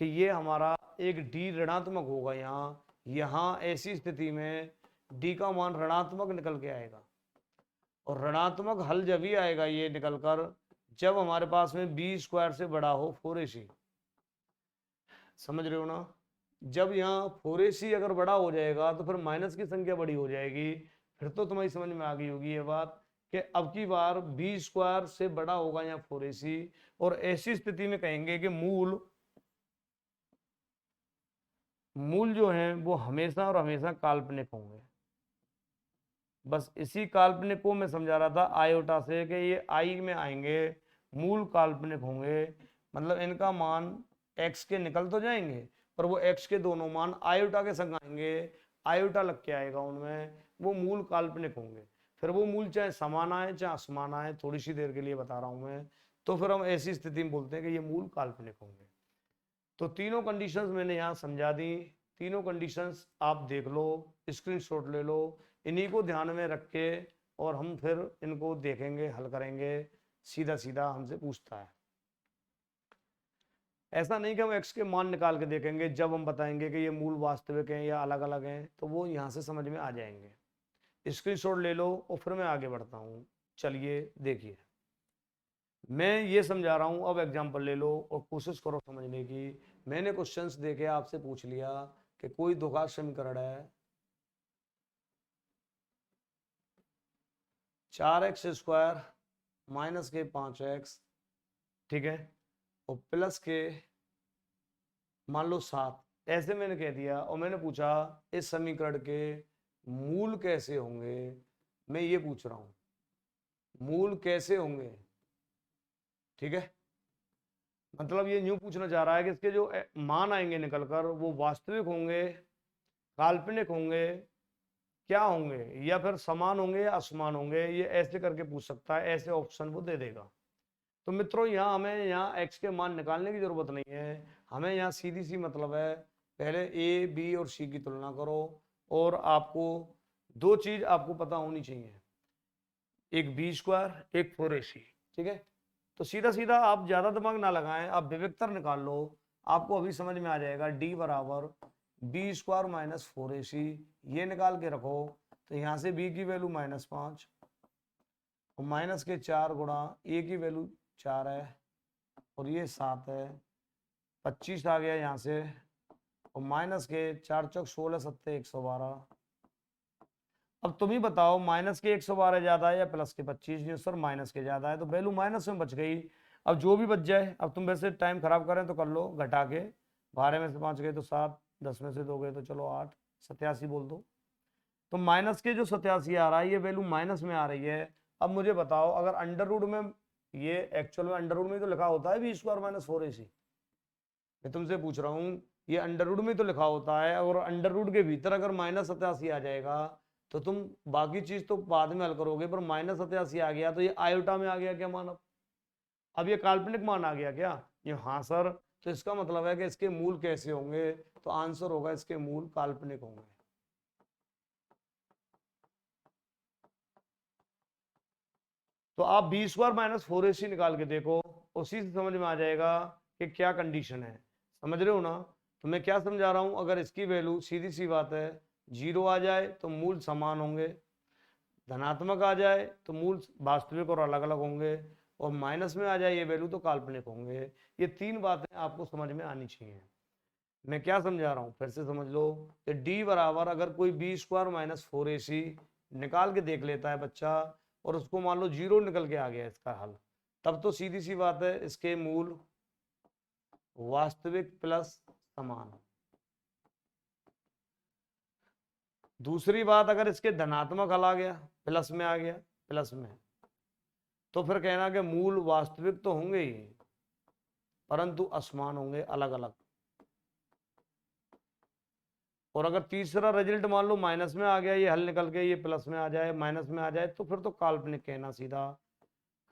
कि ये हमारा एक डी ऋणात्मक होगा। यहाँ ऐसी स्थिति में डी का मान ऋणात्मक निकल के आएगा, और ऋणात्मक हल जब ही आएगा ये निकलकर जब हमारे पास में बी स्क्वायर से बड़ा हो 4ac। समझ रहे हो ना? जब यहाँ 4ac अगर बड़ा हो जाएगा तो फिर माइनस की संख्या बड़ी हो जाएगी। फिर तो तुम्हारी समझ में आ गई होगी ये बात कि अब की बार बी स्क्वायर से बड़ा होगा यहाँ 4ac, और ऐसी स्थिति में कहेंगे कि मूल जो है वो हमेशा और हमेशा काल्पनिक होंगे। बस इसी काल्पनिक को मैं समझा रहा था आयोटा से कि ये आई में आएंगे, मूल काल्पनिक होंगे, मतलब इनका मान x के निकल तो जाएंगे पर वो x के दोनों मान आयोटा के संग आएंगे, आयोटा लग के आएगा उनमें, वो मूल काल्पनिक होंगे। फिर वो मूल चाहे समान आए चाहे असमान आए, थोड़ी सी देर के लिए बता रहा हूं मैं, तो फिर हम ऐसी स्थिति में बोलते हैं कि ये मूल काल्पनिक होंगे। तो तीनों कंडीशंस मैंने यहाँ समझा दी, तीनों कंडीशंस आप देख लो, स्क्रीनशॉट ले लो, इन्हीं को ध्यान में रख के और हम फिर इनको देखेंगे, हल करेंगे। सीधा सीधा हमसे पूछता है, ऐसा नहीं कि हम x के मान निकाल के देखेंगे, जब हम बताएंगे कि ये मूल वास्तविक हैं या अलग अलग हैं तो वो यहाँ से समझ में आ जाएंगे। स्क्रीनशॉट ले लो और फिर मैं आगे बढ़ता हूँ। चलिए देखिए, मैं ये समझा रहा हूँ, अब एग्जाम्पल ले लो और कोशिश करो समझने की। मैंने क्वेश्चंस देखे आपसे पूछ लिया कि कोई द्विघात समीकरण है 4x स्क्वायर माइनस के 5x, ठीक है, और प्लस के मान लो 7, ऐसे मैंने कह दिया और मैंने पूछा इस समीकरण के मूल कैसे होंगे। मैं ये पूछ रहा हूं मूल कैसे होंगे, ठीक है, मतलब ये न्यू पूछना चाह रहा है कि इसके जो मान आएंगे निकलकर वो वास्तविक होंगे, काल्पनिक होंगे, क्या होंगे, या फिर समान होंगे या असमान होंगे, ये ऐसे करके पूछ सकता है, ऐसे ऑप्शन वो दे देगा। तो मित्रों यहाँ हमें यहाँ x के मान निकालने की जरूरत नहीं है, हमें यहाँ सीधी सी मतलब है पहले a b और c की तुलना करो, और आपको दो चीज आपको पता होनी चाहिए, एक बी स्क्वायर एक 4ac, ठीक है। तो सीधा सीधा आप ज्यादा दिमाग ना लगाएं, आप विविक्तर निकाल लो, आपको अभी समझ में आ जाएगा। d बराबर बी स्क्वायर माइनस 4ac, ये निकाल के रखो तो यहाँ से b की वैल्यू -5 और माइनस के 4 गुणा a की वैल्यू 4 है और ये 7 है, 25 आ गया यहाँ से, और माइनस के 4 चौक 16 सत्ते 112। अब तुम ही बताओ माइनस के 112 ज्यादा है या प्लस के 25? सर माइनस के ज्यादा है, तो वैल्यू माइनस में बच गई। अब जो भी बच जाए, अब तुम वैसे टाइम खराब करें तो कर लो, घटा के 12 में से 5 गए तो 7, 10 में से 2 गए तो चलो 8, 87 बोल दो। तो माइनस के जो 87 आ रहा है ये वैल्यू माइनस में आ रही है। अब मुझे बताओ अगर अंडर रूट में, ये एक्चुअल में अंडर रूट में तो लिखा होता है बी स्क्वायर माइनस 4ac, मैं तुमसे पूछ रहा हूँ ये अंडर रूट में तो लिखा होता है, और अंडर रूट के भीतर अगर -87 आ जाएगा तो तुम बाकी चीज तो बाद में हल करोगे, पर -87 आ गया तो ये आयोटा में आ गया क्या मान? अब ये काल्पनिक मान आ गया क्या? ये हाँ सर, तो इसका मतलब है कि इसके मूल कैसे होंगे, तो आंसर होगा इसके मूल काल्पनिक होंगे। तो आप बी स्क्वायर माइनस 4ac निकाल के देखो, उसी से समझ में आ जाएगा कि क्या कंडीशन है। समझ रहे हो ना? तो मैं क्या समझा रहा हूं, अगर इसकी वैल्यू सीधी सी बात है 0 आ जाए तो मूल समान होंगे, धनात्मक आ जाए तो मूल वास्तविक और अलग अलग होंगे, और माइनस में आ जाए ये वैल्यू तो काल्पनिक होंगे। ये तीन बातें आपको समझ में आनी चाहिए। मैं क्या समझा रहा हूं फिर से समझ लो कि डी बराबर, अगर कोई बी स्क्वायर माइनस 4ac निकाल के देख लेता है बच्चा, और उसको मान लो 0 निकल के आ गया इसका हल, तब तो सीधी सी बात है इसके मूल वास्तविक प्लस समान। दूसरी बात, अगर इसके धनात्मक हल आ गया, प्लस में आ गया, प्लस में, तो फिर कहना कि मूल वास्तविक तो होंगे ही परंतु असमान होंगे, अलग अलग। और अगर तीसरा रिजल्ट मान लो माइनस में आ गया, ये हल निकल के ये प्लस में आ जाए, माइनस में आ जाए, तो फिर तो काल्पनिक कहना सीधा।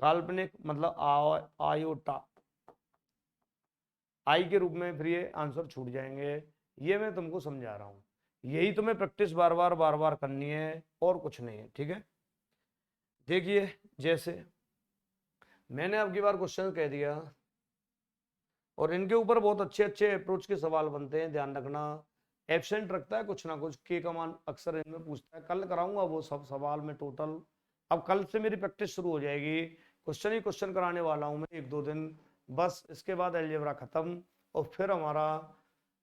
काल्पनिक मतलब आयोटा आई के रूप में फिर ये आंसर छूट जाएंगे। ये मैं तुमको समझा रहा हूं, यही तुम्हें प्रैक्टिस बार बार करनी है, और कुछ नहीं है। ठीक है, देखिए जैसे मैंने अब की बार क्वेश्चन कह दिया, और इनके ऊपर बहुत अच्छे अच्छे अप्रोच के सवाल बनते हैं, ध्यान रखना। एब्सेंट रखता है कुछ ना कुछ, के का मान अक्सर इनमें पूछता है। कल कराऊंगा वो सब सवाल में टोटल। अब कल से मेरी प्रैक्टिस शुरू हो जाएगी, क्वेश्चन ही क्वेश्चन कराने वाला हूं मैं 1-2 दिन, बस इसके बाद अलजेब्रा खत्म, और फिर हमारा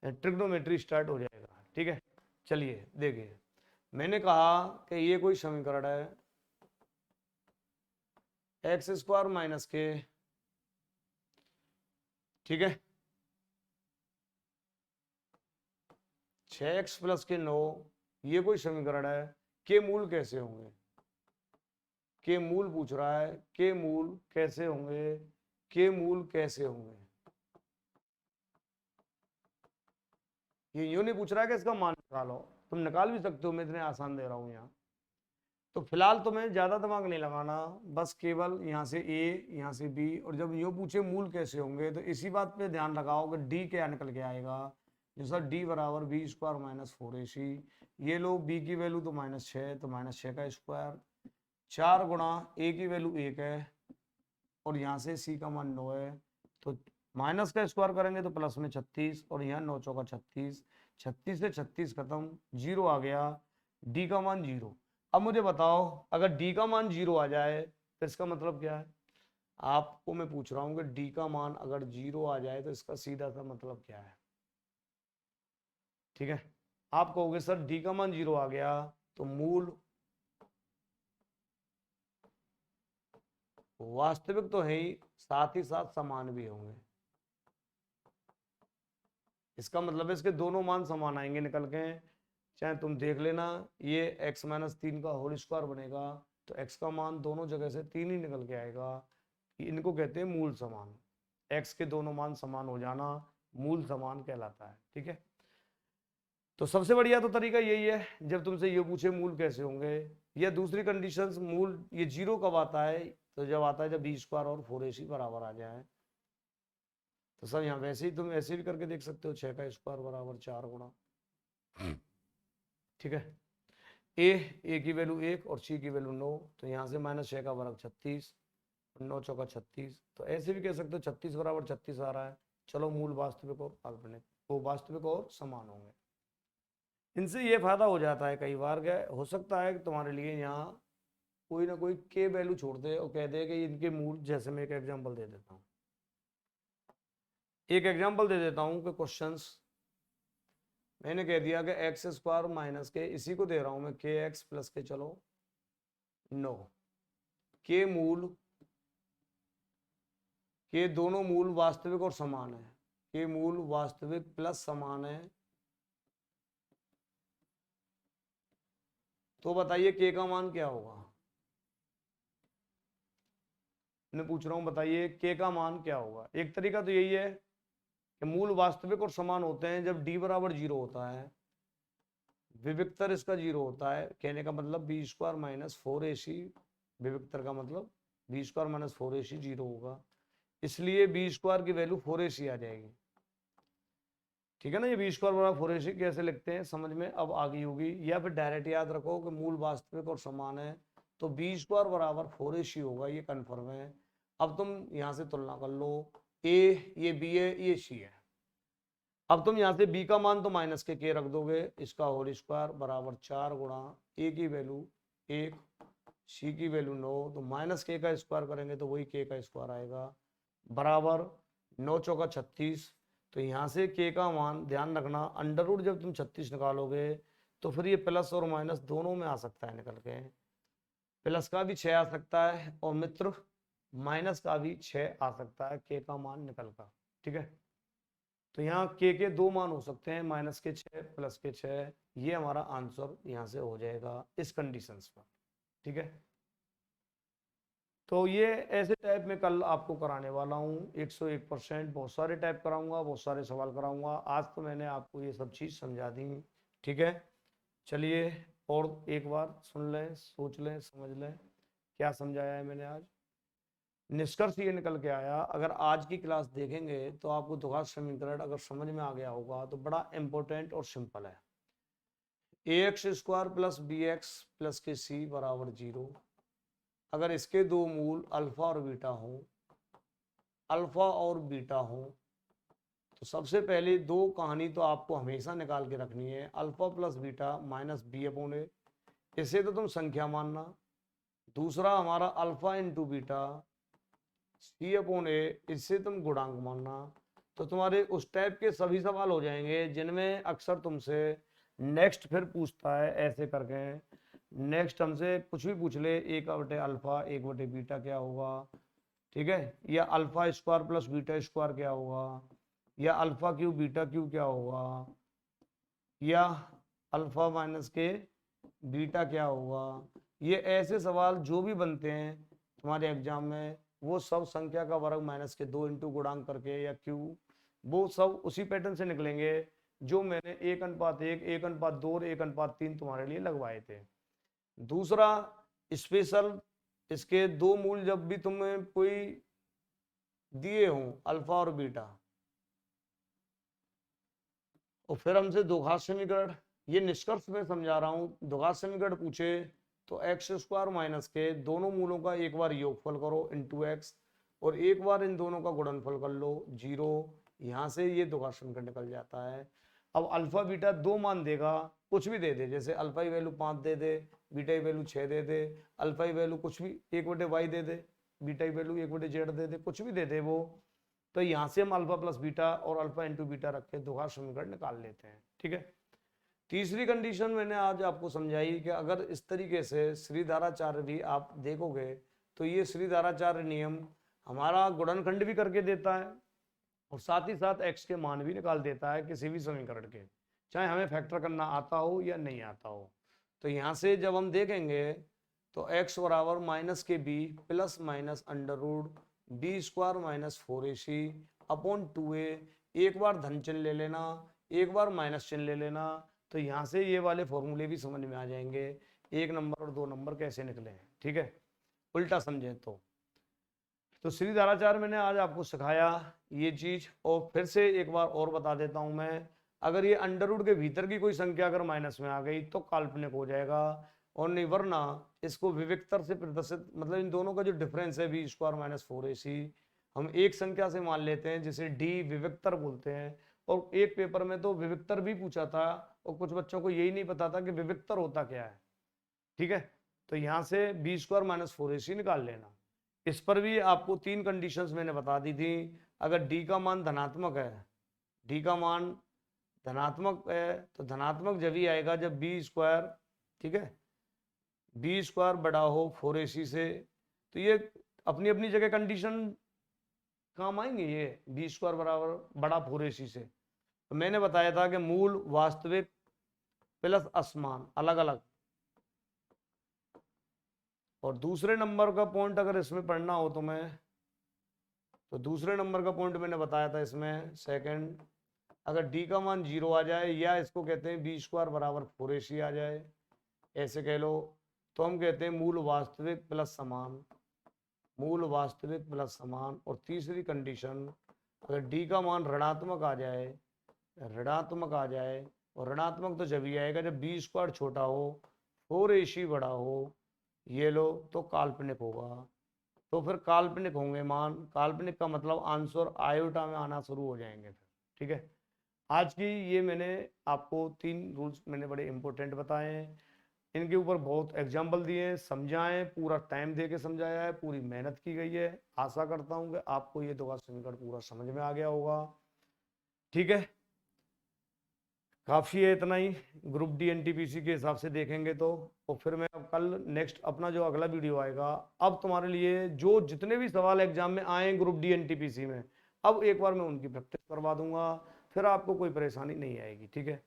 ट्रिग्नोमेट्री स्टार्ट हो जाएगा। ठीक है, चलिए देखिए, मैंने कहा कि ये कोई समीकरण है एक्स स्क्वायर माइनस के, ठीक है, 6x प्लस के 9, ये कोई समीकरण है, के मूल कैसे होंगे, के मूल पूछ रहा है, के मूल कैसे होंगे, के मूल कैसे होंगे। ये यूं नहीं पूछ रहा है कि इसका मान निकालो, तुम निकाल भी सकते हो, मैं इतने आसान दे रहा हूं यहाँ। तो फिलहाल तुम्हें ज्यादा दिमाग नहीं लगाना, बस केवल यहाँ से ए, यहाँ से बी, और जब यूं पूछे मूल कैसे होंगे तो इसी बात पे ध्यान लगाओ कि डी क्या निकल के आएगा। जैसा डी बराबर बी स्क्वायर माइनस 4ac, ये लो बी की वैल्यू तो -6, तो -6 का स्क्वायर, 4 गुणा ए की वैल्यू 1 है, और यहाँ से सी का मान 9 है, तो माइनस का स्क्वायर करेंगे तो प्लस में 36, और यहाँ 9 चौका 36, 36 से 36 खत्म, 0 आ गया, डी का मान 0। अब मुझे बताओ, अगर डी का मान 0 आ जाए तो इसका मतलब क्या है? आपको मैं पूछ रहा हूँ कि डी का मान अगर 0 आ जाए तो इसका सीधा सा मतलब क्या है? ठीक है, आप कहोगे सर डी का मान 0 आ गया तो मूल वास्तविक तो है ही साथ समान भी होंगे। इसका मतलब है इसके दोनों मान समान आएंगे निकल के, चाहे तुम देख लेना, ये x-3 का होल स्क्वायर बनेगा, तो x का मान दोनों जगह से 3 ही निकल के आएगा। इनको कहते हैं मूल समान, x के दोनों मान समान हो जाना मूल समान कहलाता है। ठीक है, तो सबसे बढ़िया तो तरीका यही है, जब तुमसे ये पूछे मूल कैसे होंगे, या दूसरी कंडीशन मूल ये 0 कब आता है, तो जब आता है जब बी स्क्वायर और 4ac बराबर आ जाए। तो सर यहाँ वैसे ही तुम ऐसे भी करके देख सकते हो, 6 का स्क्वायर बराबर 4 गुणा, ठीक है, ए की वैल्यू 1 और सी की वैल्यू 9, तो यहाँ से -6 का वर्ग 36, 9 चौका 36, तो ऐसे भी कह सकते हो 36 बराबर 36 आ रहा है। चलो मूल वास्तविक और काल्पनिक, वो वास्तविक और समान होंगे। इनसे ये फायदा हो जाता है कई बार, क्या हो सकता है कि तुम्हारे लिए यहाँ कोई ना कोई के वैल्यू छोड़ दे और कह दे कि इनके मूल, जैसे मैं एक एग्जांपल दे देता हूँ, कि क्वेश्चंस मैंने कह दिया कि एक्स स्क्वायर माइनस के, इसी को दे रहा हूं मैं के एक्स प्लस के, चलो 9, के मूल, के दोनों मूल वास्तविक और समान है, के मूल वास्तविक प्लस समान है, तो बताइए के का मान क्या होगा? मैं पूछ रहा हूं, बताइए के का मान क्या होगा? एक तरीका तो यही है कि मूल वास्तविक और समान होते हैं जब डी बराबर 0 होता है, विविक्तर इसका 0 होता है, कहने का मतलब बी स्क्वायर माइनस 4ac, विविक्तर का मतलब बी स्क्वायर माइनस 4ac 0 होगा। इसलिए बी स्क्वायर की वैल्यू 4ac आ जाएगी। ठीक है ना, ये बी स्क्वायर बराबर 4ac कैसे लिखते हैं समझ में अब आ गई होगी। या फिर डायरेक्ट याद रखो कि मूल वास्तविक और समान है, तो बी स्क्वायर बराबर 4ac होगा, ये कन्फर्म है। अब तुम यहां से तुलना कर लो, ए ये बी है, ये सी है। अब तुम यहाँ से b का मान तो माइनस के रख दोगे, इसका होल स्क्वायर बराबर 4 गुणा a की वैल्यू 1, c की वैल्यू 9, तो माइनस के का स्क्वायर करेंगे तो वही के का स्क्वायर आएगा, बराबर 9 चौका 36। तो यहाँ से के का मान ध्यान रखना, अंडर रूट जब तुम 36 निकालोगे तो फिर ये प्लस और माइनस दोनों में आ सकता है निकल के, प्लस का भी 6 आ सकता है और मित्र माइनस का भी 6 आ सकता है के का मान निकल कर। ठीक है, तो यहाँ के दो मान हो सकते हैं, माइनस के 6 प्लस के 6, ये हमारा आंसर यहाँ से हो जाएगा इस कंडीशंस पर। ठीक है, तो ये ऐसे टाइप में कल आपको कराने वाला हूँ 101%, बहुत सारे टाइप कराऊंगा, बहुत सारे सवाल कराऊंगा। आज तो मैंने आपको ये सब चीज़ समझा दी। ठीक है, चलिए और एक बार सुन लें, सोच लें, समझ लें क्या समझाया है मैंने आज। निष्कर्ष ये निकल के आया, अगर आज की क्लास देखेंगे तो आपको द्विघात समीकरण अगर समझ में आ गया होगा तो बड़ा इंपॉर्टेंट और सिंपल है। ax square plus B x plus के सी बराबर 0, अगर इसके दो मूल अल्फा और बीटा हो, अल्फा और बीटा हो, तो सबसे पहले दो कहानी तो आपको हमेशा निकाल के रखनी है, alpha plus beta minus b upon a, इसे तो तुम संख्या मानना। दूसरा हमारा alpha into beta c upon a, इससे तुम गुणांक मानना। तो तुम्हारे उस टाइप के सभी सवाल हो जाएंगे जिनमें अक्सर तुमसे नेक्स्ट फिर पूछता है ऐसे करके, नेक्स्ट हमसे कुछ भी पूछ ले, एक बटे अल्फा एक बटे बीटा क्या होगा, ठीक है, या alpha square plus beta square क्या होगा, या अल्फा क्यूब बीटा क्यूब क्या होगा, या अल्फा माइनस के बीटा क्या होगा। ये ऐसे सवाल जो भी बनते हैं तुम्हारे एग्जाम में, वो सब संख्या का वर्ग माइनस के 2 इंटू गुणांक करके या क्यू, वो सब उसी पैटर्न से निकलेंगे जो मैंने 1:1, 1:2 और 1:3 तुम्हारे लिए लगवाए थे। दूसरा स्पेशल, इसके दो मूल जब भी तुम्हें कोई दिए हों अल्फा और बीटा, और फिर हमसे द्विघात समीकरण, ये निष्कर्ष में समझा रहा हूं, द्विघात समीकरण पूछे तो एक्स स्क्वायर माइनस के दोनों मूलों का एक बार योगफल करो इंटू एक्स, और एक बार इन दोनों का गुणनफल कर लो 0, यहां से ये द्विघात समीकरण निकल जाता है। अब अल्फा बीटा दो मान देगा, कुछ भी दे दे, जैसे अल्फा की वैल्यू 5 दे दे, बीटा की वैल्यू 6 दे दे, अल्फा की वैल्यू कुछ भी 1/y दे दे, बीटा की वैल्यू 1/z दे दे, कुछ भी दे दे वो, तो यहाँ से हम अल्फा प्लस बीटा और अल्फा इंटू बीटा रख के द्विघात समीकरण निकाल लेते हैं। ठीक है, तीसरी कंडीशन मैंने आज आपको समझाई कि अगर इस तरीके से श्रीधाराचार्य भी आप देखोगे तो ये श्रीधाराचार्य नियम हमारा गुणनखंड भी करके देता है और साथ ही साथ एक्स के मान भी निकाल देता है किसी भी समीकरण के, चाहे हमें फैक्टर करना आता हो या नहीं आता हो। तो यहाँ से जब हम देखेंगे तो x बराबर माइनस के b plus minus under root b square minus 4ac upon 2a, एक बार धन चिन्ह ले लेना, एक बार माइनस चिन्ह ले लेना, तो यहाँ से ये वाले फॉर्मूले भी समझ में आ जाएंगे, एक नंबर और दो नंबर कैसे निकले हैं। ठीक है, उल्टा समझे तो श्रीधाराचार्य मैंने आज आपको सिखाया ये चीज, और फिर से एक बार और बता देता हूं मैं, अगर ये अंडर रूट के भीतर की कोई संख्या अगर माइनस में आ गई तो काल्पनिक हो जाएगा, और नहीं वरना इसको विविक्तर से प्रदर्शित, मतलब इन दोनों का जो डिफरेंस है बी स्क्वायर माइनस 4ac, हम एक संख्या से मान लेते हैं जिसे डी विविक्तर बोलते हैं। और एक पेपर में तो विविक्तर भी पूछा था और कुछ बच्चों को यही नहीं पता था कि विविक्तर होता क्या है। ठीक है, तो यहाँ से बी स्क्वायर माइनस 4ac निकाल लेना। इस पर भी आपको 3 कंडीशंस मैंने बता दी थी, अगर डी का मान धनात्मक है, डी का मान धनात्मक है तो धनात्मक जब ही आएगा जब बी स्क्वायर, ठीक है, बी स्क्वायर बड़ा हो 4ac से, तो ये अपनी अपनी जगह कंडीशन काम आएंगे, ये बी स्क्वायर बराबर बड़ा 4ac से। तो मैंने बताया था कि मूल वास्तविक प्लस असमान अलग अलग, और दूसरे नंबर का पॉइंट अगर इसमें पढ़ना हो तो दूसरे नंबर का पॉइंट मैंने बताया था इसमें सेकंड, अगर डी का मान 0 आ जाए, या इसको कहते हैं बी स्क्वायर बराबर 4ac आ जाए, ऐसे कह लो, तो हम कहते हैं मूल वास्तविक प्लस समान, मूल वास्तविक प्लस समान। और तीसरी कंडीशन, अगर डी का मान ऋणात्मक आ जाए, ऋणात्मक आ जाए, और ऋणात्मक तो जब ही आएगा जब बी स्क्वायर छोटा हो, 4ac बड़ा हो, ये लो, तो काल्पनिक होगा। तो फिर काल्पनिक होंगे मान, काल्पनिक का मतलब आंसर आयोटा में आना शुरू हो जाएंगे फिर। ठीक है, आज की ये मैंने आपको 3 रूल्स मैंने बड़े इंपॉर्टेंट बताए हैं, इनके ऊपर बहुत एग्जाम्पल दिए हैं, समझाएं, पूरा टाइम दे के समझाया है, पूरी मेहनत की गई है। आशा करता हूं कि आपको ये दोगा समीकरण पूरा समझ में आ गया होगा। ठीक है, काफ़ी है इतना ही। ग्रुप डी एनटीपीसी के हिसाब से देखेंगे तो। और फिर मैं अब कल नेक्स्ट अपना जो अगला वीडियो आएगा, अब तुम्हारे लिए जो जितने भी सवाल एग्जाम में आए ग्रुप डी एनटीपीसी में, अब एक बार मैं उनकी प्रैक्टिस करवा दूंगा, फिर आपको कोई परेशानी नहीं आएगी। ठीक है,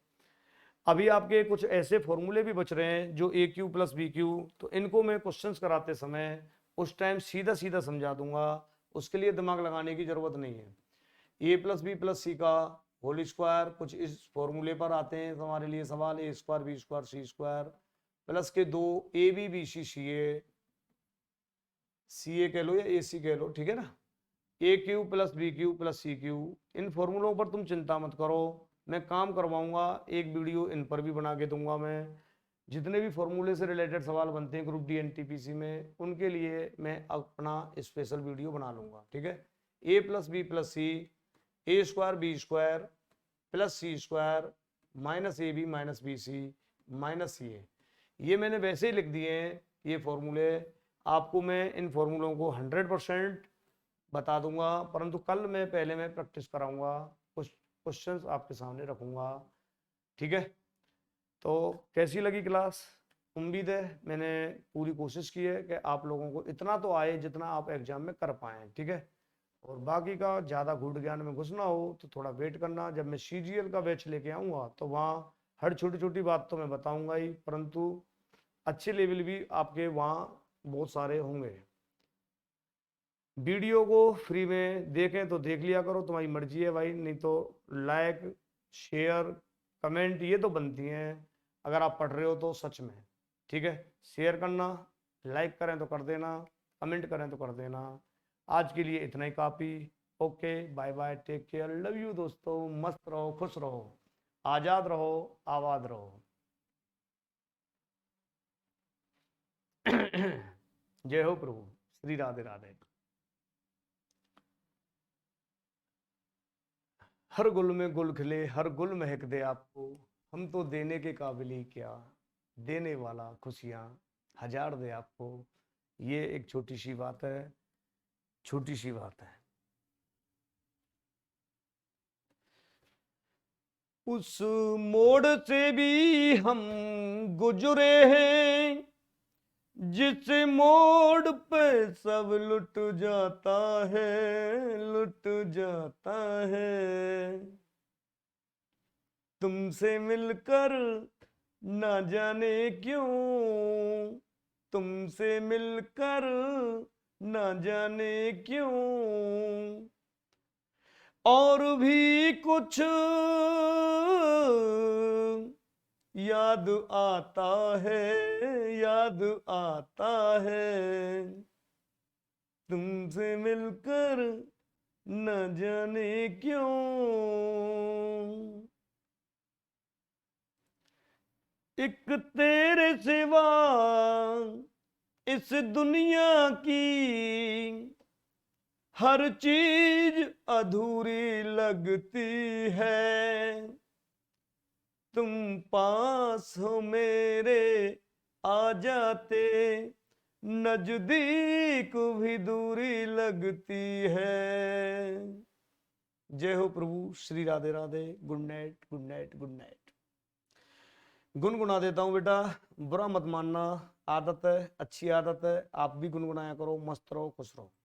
अभी आपके कुछ ऐसे फॉर्मूले भी बच रहे हैं जो ए क्यू प्लस बी क्यू, तो इनको मैं क्वेश्चंस कराते समय उस टाइम सीधा सीधा समझा दूंगा, उसके लिए दिमाग लगाने की जरूरत नहीं है। ए प्लस बी प्लस सी का होल स्क्वायर कुछ इस फॉर्मूले पर आते हैं हमारे लिए सवाल, ए स्क्वायर बी स्क्वायर सी स्क्वायर प्लस के 2 ए बी बी सी सी ए कह लो या ए सी कह लो। ठीक है ना, a q plus b q plus c q, इन फॉर्मूलों पर तुम चिंता मत करो, मैं काम करवाऊंगा, एक वीडियो इन पर भी बना के दूंगा मैं। जितने भी फॉर्मूले से रिलेटेड सवाल बनते हैं ग्रुप डी एनटीपीसी में, उनके लिए मैं अपना स्पेशल वीडियो बना लूंगा। ठीक है, a plus b plus c, a square b square plus c square minus a b minus b c minus c a, ये मैंने वैसे ही लिख दिए हैं ये फॉर्मूले। आपको मैं इन फॉर्मूलों को 100% बता दूंगा, परंतु कल मैं पहले मैं प्रैक्टिस कराऊंगा, कुछ क्वेश्चंस आपके सामने रखूंगा। ठीक है, तो कैसी लगी क्लास? उम्मीद है मैंने पूरी कोशिश की है कि आप लोगों को इतना तो आए जितना आप एग्जाम में कर पाए। ठीक है, और बाकी का ज़्यादा गूढ़ ज्ञान में घुसना हो तो थोड़ा वेट करना, जब मैं सीजीएल का बैच लेके आऊँगा तो वहाँ हर छोटी छोटी बात तो मैं बताऊँगा ही, परंतु अच्छे लेवल भी आपके वहाँ बहुत सारे होंगे। वीडियो को फ्री में देखें तो देख लिया करो, तुम्हारी मर्जी है भाई, नहीं तो लाइक शेयर कमेंट ये तो बनती हैं अगर आप पढ़ रहे हो तो सच में। ठीक है, शेयर करना, लाइक करें तो कर देना, कमेंट करें तो कर देना। आज के लिए इतना ही काफ़ी। Okay, bye bye, take care, love you दोस्तों, मस्त रहो, खुश रहो, आज़ाद रहो, आबाद रहो। जय हो प्रभु, श्री राधे राधे। हर गुल में गुल खिले, हर गुल महक दे आपको, हम तो देने के काबिल ही क्या, देने वाला खुशियां हजार दे आपको। ये एक छोटी सी बात है, छोटी सी बात है। उस मोड़ से भी हम गुजरे हैं जिस मोड़ पे सब लुट जाता है, लुट जाता है। तुमसे मिलकर ना जाने क्यों, तुमसे मिलकर ना जाने क्यों, और भी कुछ याद आता है, याद आता है। तुमसे मिलकर न जाने क्यों, एक तेरे सिवा इस दुनिया की हर चीज अधूरी लगती है। तुम पास हो मेरे आ जाते, नजदीक भी दूरी लगती है। जय हो प्रभु, Shri Radhe Radhe. Good night, good night, good night. गुनगुना देता हूँ बेटा, बुरा मत मानना, आदत है, अच्छी आदत है, आप भी गुनगुनाया करो, मस्त रहो, खुश रहो।